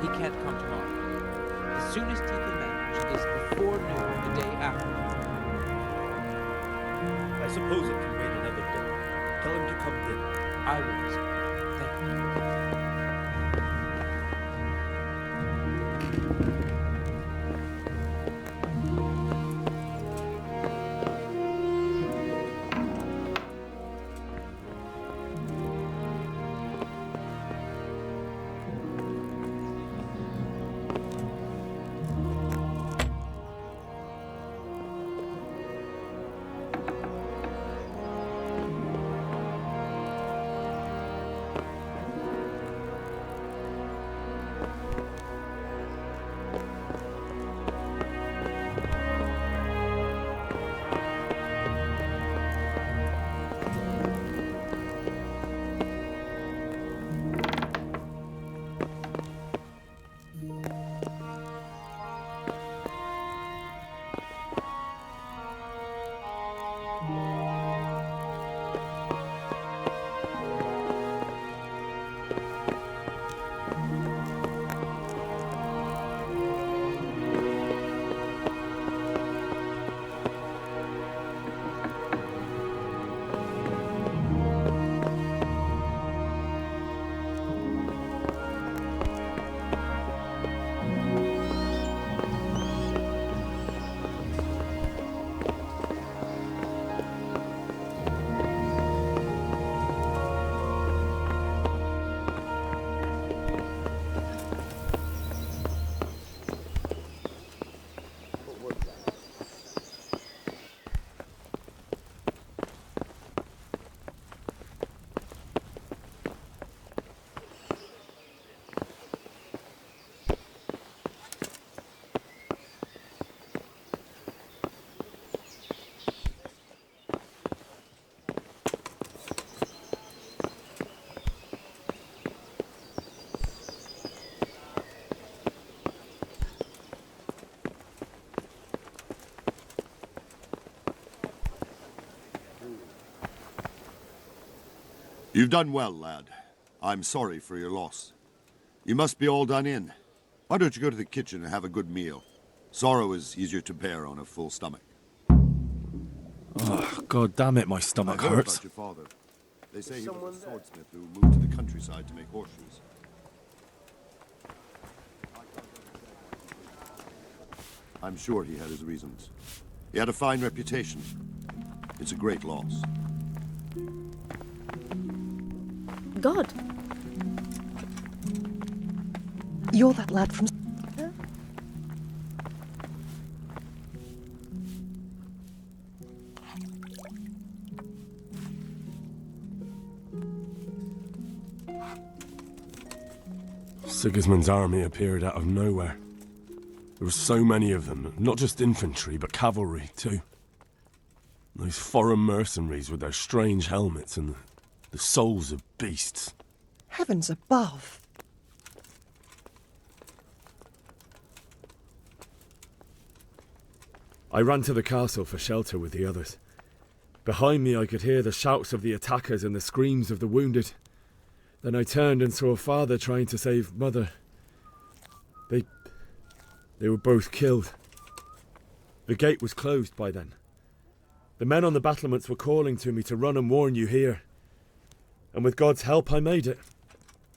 He can't come tomorrow. The soonest he can manage is before noon the day after. I suppose it can wait another day. Tell him to come then. I will, sir. Thank you. You've done well, lad. I'm sorry for your loss. You must be all done in. Why don't you go to the kitchen and have a good meal? Sorrow is easier to bear on a full stomach. Oh, God damn it, my stomach I heard hurts. about your father. They say he was a swordsmith who moved to the countryside to make horseshoes. I'm sure he had his reasons. He had a fine reputation. It's a great loss. God. You're that lad from... Sigismund's army appeared out of nowhere. There were so many of them, not just infantry, but cavalry, too. Those foreign mercenaries with their strange helmets and the souls of beasts. Heavens above. I ran to the castle for shelter with the others. Behind me I could hear the shouts of the attackers and the screams of the wounded. Then I turned and saw father trying to save mother. They were both killed. The gate was closed by then. The men on the battlements were calling to me to run and warn you here. And with God's help I made it.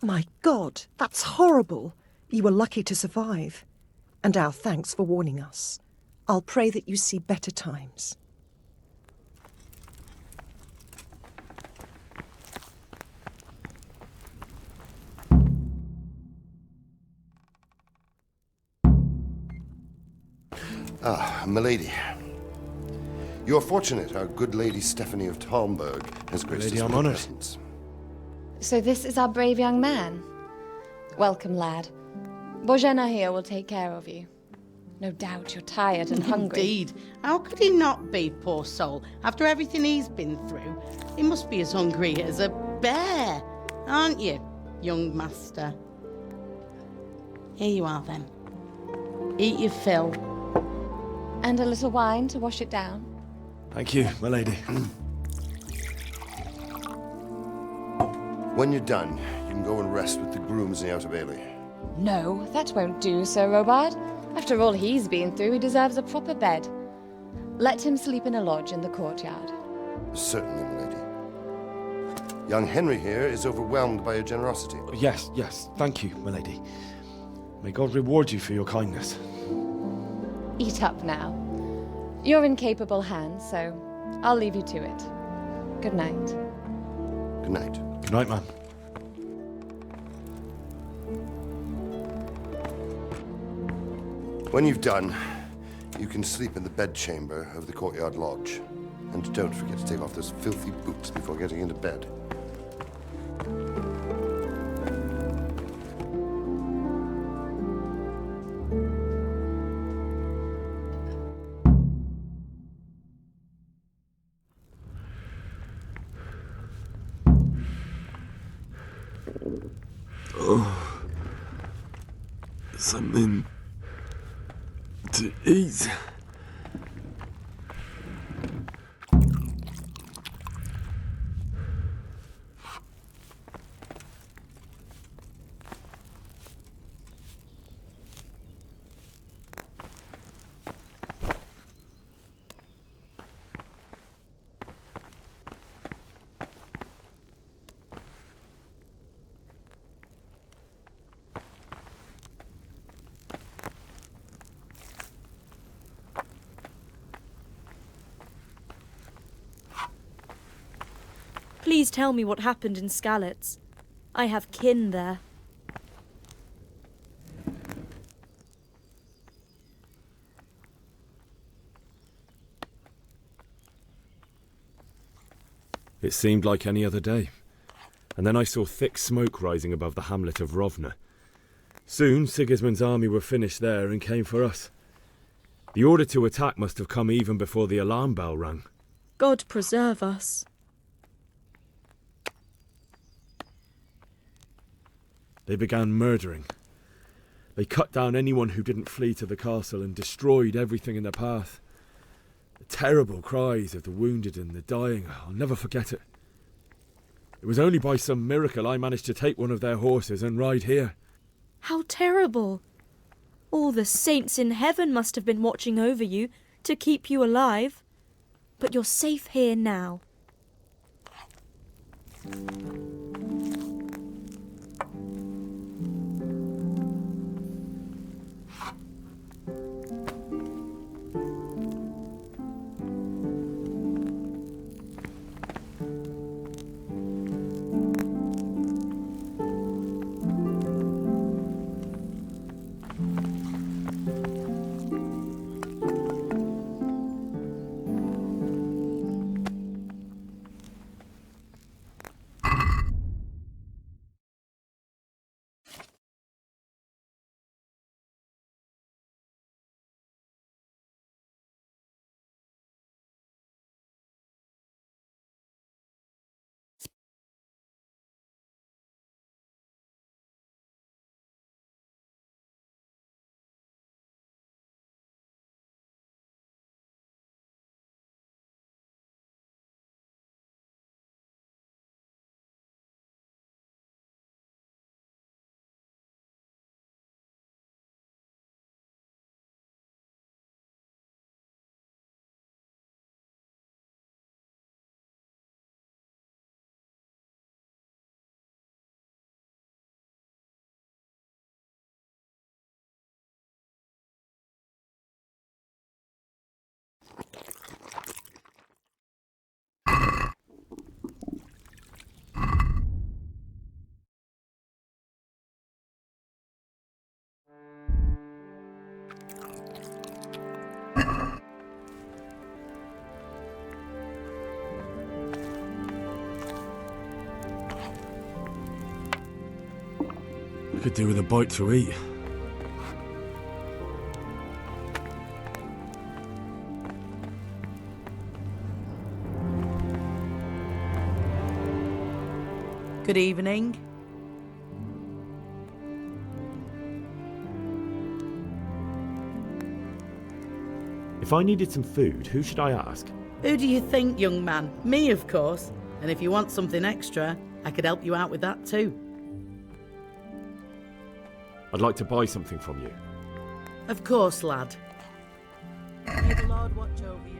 My God, that's horrible. You were lucky to survive. And our thanks for warning us. I'll pray that you see better times. Ah, milady. You're fortunate our good lady Stephanie of Talmberg has graced us Lady, I'm with her honoured. presence. So this is our brave young man. Welcome, lad. Bojena here will take care of you. No doubt you're tired and hungry. Indeed. How could he not be, poor soul? After everything he's been through, he must be as hungry as a bear, aren't you, young master? Here you are, then. Eat your fill. And a little wine to wash it down. Thank you, my lady. When you're done, you can go and rest with the grooms in the outer bailey. No, that won't do, Sir Robard. After all he's been through, he deserves a proper bed. Let him sleep in a lodge in the courtyard. Certainly, milady. Young Henry here is overwhelmed by your generosity. Yes, thank you, my lady. May God reward you for your kindness. Eat up now. You're in capable hands, so I'll leave you to it. Good night. Good night. Good night, ma'am. When you've done, you can sleep in the bedchamber of the courtyard lodge. And don't forget to take off those filthy boots before getting into bed. Oh, something to eat. Please tell me what happened in Skalitz. I have kin there. It seemed like any other day. And then I saw thick smoke rising above the hamlet of Rovna. Soon Sigismund's army were finished there and came for us. The order to attack must have come even before the alarm bell rang. God preserve us. They began murdering. They cut down anyone who didn't flee to the castle and destroyed everything in their path. The terrible cries of the wounded and the dying, I'll never forget it. It was only by some miracle I managed to take one of their horses and ride here. How terrible! All the saints in heaven must have been watching over you to keep you alive. But you're safe here now. I could do with a bite to eat. Good evening. If I needed some food, who should I ask? Who do you think, young man? Me, of course. And if you want something extra, I could help you out with that too. I'd like to buy something from you. Of course, lad. May the Lord watch over you.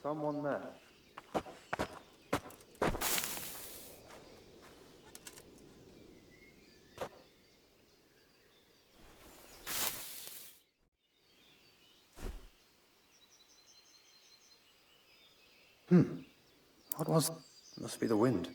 Someone there. What was... Must be the wind.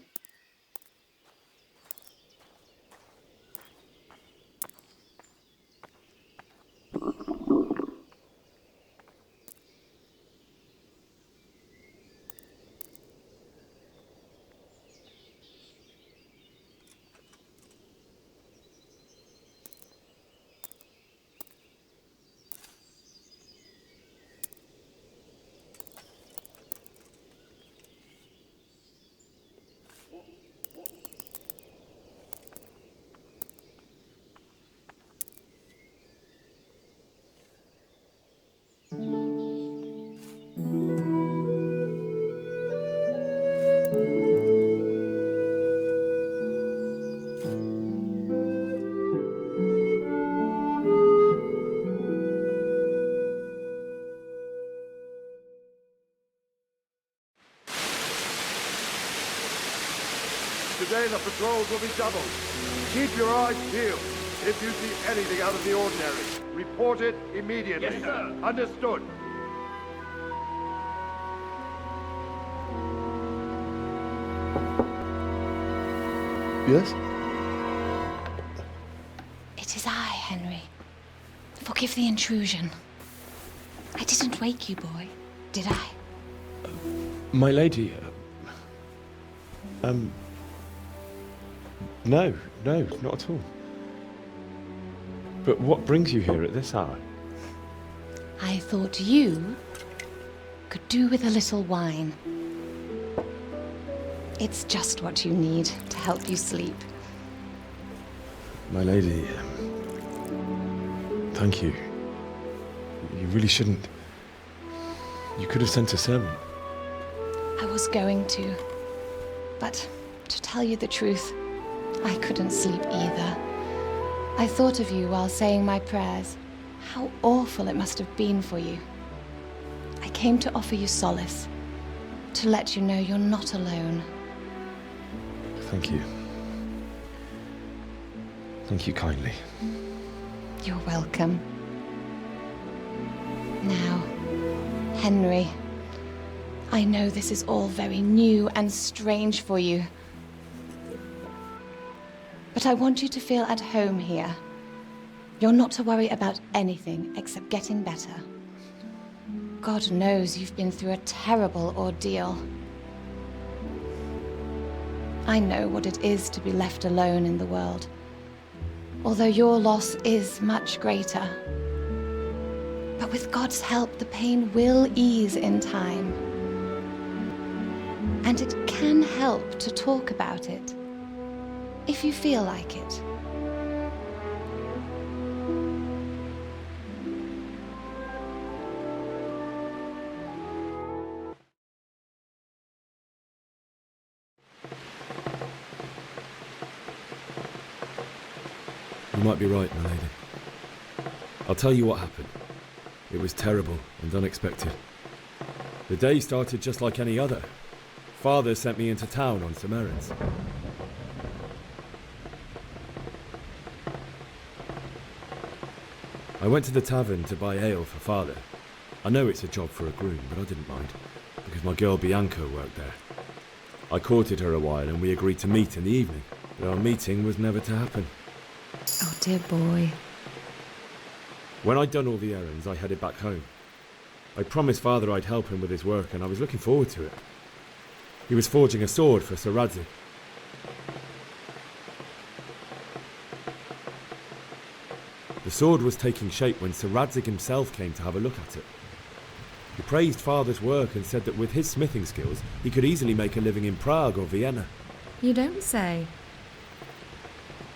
Today the patrols will be doubled. Keep your eyes peeled. If you see anything out of the ordinary, report it immediately. Yes, sir. Understood. Yes? It is I, Henry. Forgive the intrusion. I didn't wake you, boy, did I? My lady, no, not at all. But what brings you here at this hour? I thought you could do with a little wine. It's just what you need to help you sleep. My lady, thank you. You really shouldn't. You could have sent a servant. I was going to, but to tell you the truth, I couldn't sleep either. I thought of you while saying my prayers. How awful it must have been for you. I came to offer you solace, to let you know you're not alone. Thank you. Thank you kindly. You're welcome. Now, Henry, I know this is all very new and strange for you. But I want you to feel at home here. You're not to worry about anything except getting better. God knows you've been through a terrible ordeal. I know what it is to be left alone in the world, although your loss is much greater. But with God's help, the pain will ease in time. And it can help to talk about it, if you feel like it. You might be right, my lady. I'll tell you what happened. It was terrible and unexpected. The day started just like any other. Father sent me into town on some errands. I went to the tavern to buy ale for Father. I know it's a job for a groom, but I didn't mind, because my girl Bianca worked there. I courted her a while and we agreed to meet in the evening, but our meeting was never to happen. Oh, dear boy. When I'd done all the errands, I headed back home. I promised Father I'd help him with his work, and I was looking forward to it. He was forging a sword for Sir Radzig. The sword was taking shape when Sir Radzig himself came to have a look at it. He praised Father's work and said that with his smithing skills, he could easily make a living in Prague or Vienna. You don't say.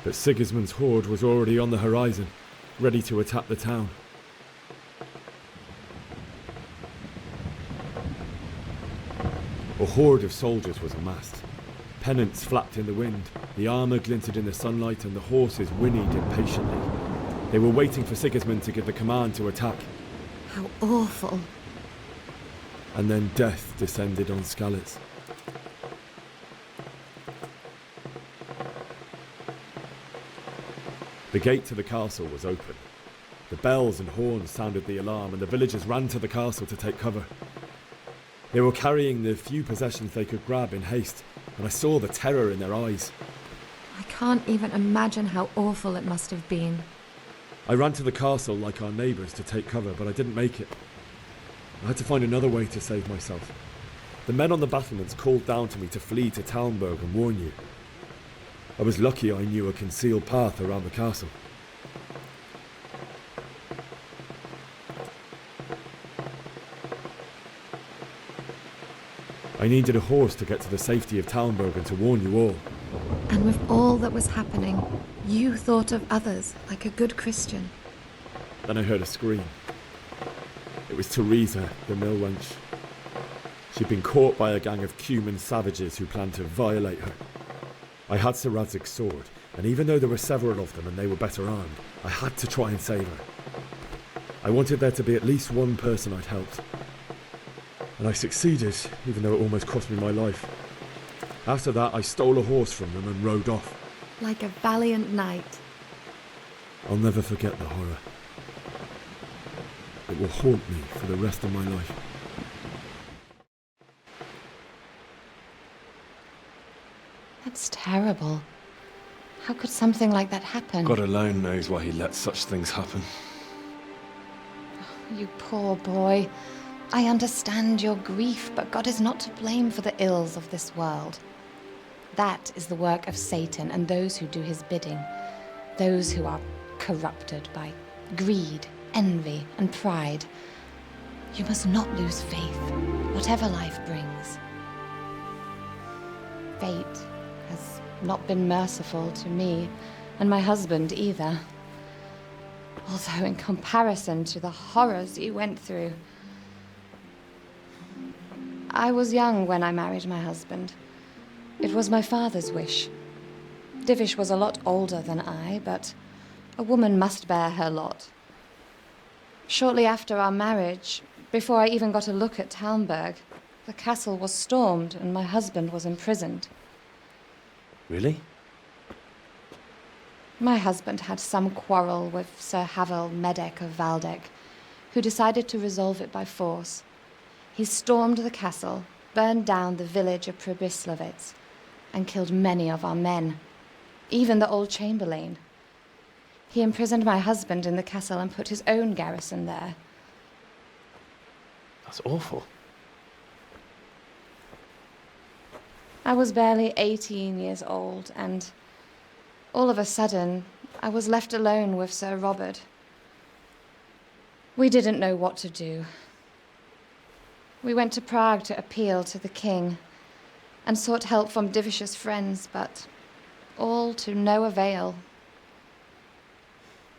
But Sigismund's horde was already on the horizon, ready to attack the town. A horde of soldiers was amassed. Pennants flapped in the wind, the armour glinted in the sunlight, and the horses whinnied impatiently. They were waiting for Sigismund to give the command to attack. How awful. And then death descended on Skalitz. The gate to the castle was open. The bells and horns sounded the alarm, and the villagers ran to the castle to take cover. They were carrying the few possessions they could grab in haste, and I saw the terror in their eyes. I can't even imagine how awful it must have been. I ran to the castle like our neighbours to take cover, but I didn't make it. I had to find another way to save myself. The men on the battlements called down to me to flee to Talmberg and warn you. I was lucky I knew a concealed path around the castle. I needed a horse to get to the safety of Talmberg and to warn you all. And with all that was happening, you thought of others like a good Christian. Then I heard a scream. It was Teresa, the mill wench. She'd been caught by a gang of Cuman savages who planned to violate her. I had Sir Radzig's sword, and even though there were several of them and they were better armed, I had to try and save her. I wanted there to be at least one person I'd helped. And I succeeded, even though it almost cost me my life. After that, I stole a horse from them and rode off. Like a valiant knight. I'll never forget the horror. It will haunt me for the rest of my life. That's terrible. How could something like that happen? God alone knows why he lets such things happen. You poor boy. I understand your grief, but God is not to blame for the ills of this world. That is the work of Satan and those who do his bidding. Those who are corrupted by greed, envy, and pride. You must not lose faith, whatever life brings. Fate has not been merciful to me, and my husband either. Although in comparison to the horrors you went through. I was young when I married my husband. It was my father's wish. Divish was a lot older than I, but a woman must bear her lot. Shortly after our marriage, before I even got a look at Talmberg, the castle was stormed and my husband was imprisoned. Really? My husband had some quarrel with Sir Havel Medek of Valdek, who decided to resolve it by force. He stormed the castle, burned down the village of Pribyslavitz, and killed many of our men, even the old chamberlain. He imprisoned my husband in the castle and put his own garrison there. That's awful. I was barely 18 years old, and all of a sudden, I was left alone with Sir Robert. We didn't know what to do. We went to Prague to appeal to the king and sought help from Divish's friends, but all to no avail.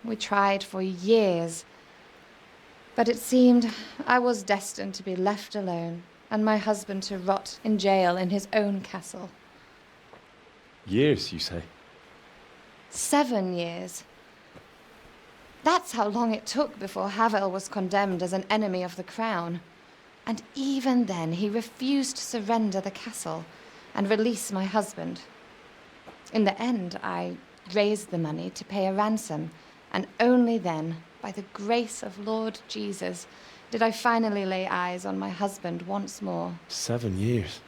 We tried for years, but it seemed I was destined to be left alone and my husband to rot in jail in his own castle. Years, you say? 7 years. That's how long it took before Havel was condemned as an enemy of the crown. And even then, he refused to surrender the castle and release my husband. In the end, I raised the money to pay a ransom, and only then, by the grace of Lord Jesus, did I finally lay eyes on my husband once more. 7 years?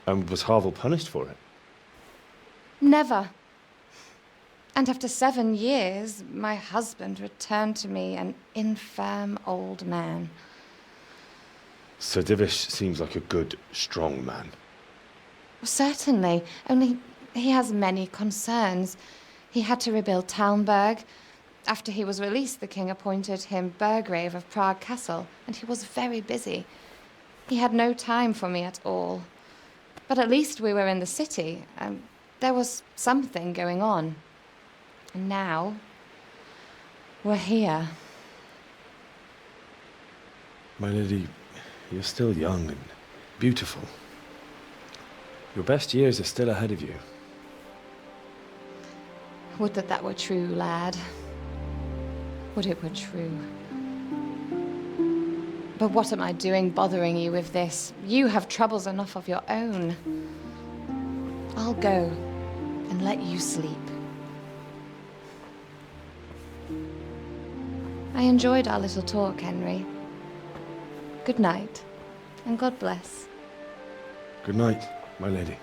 And was Havel punished for it? Never. And after 7 years, my husband returned to me an infirm old man. Sir Divish seems like a good, strong man. Certainly, only he has many concerns. He had to rebuild Talmberg. After he was released, the king appointed him Burgrave of Prague Castle, and he was very busy. He had no time for me at all. But at least we were in the city, and there was something going on. And now, we're here. My lady, you're still young and beautiful. Your best years are still ahead of you. Would that were true, lad. Would it were true. But what am I doing bothering you with this? You have troubles enough of your own. I'll go and let you sleep. I enjoyed our little talk, Henry. Good night, and God bless. Good night, my lady.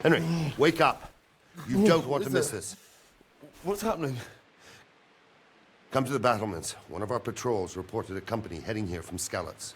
Henry, wake up. You don't want to miss this. What's happening? Come to the battlements. One of our patrols reported a company heading here from Skalitz.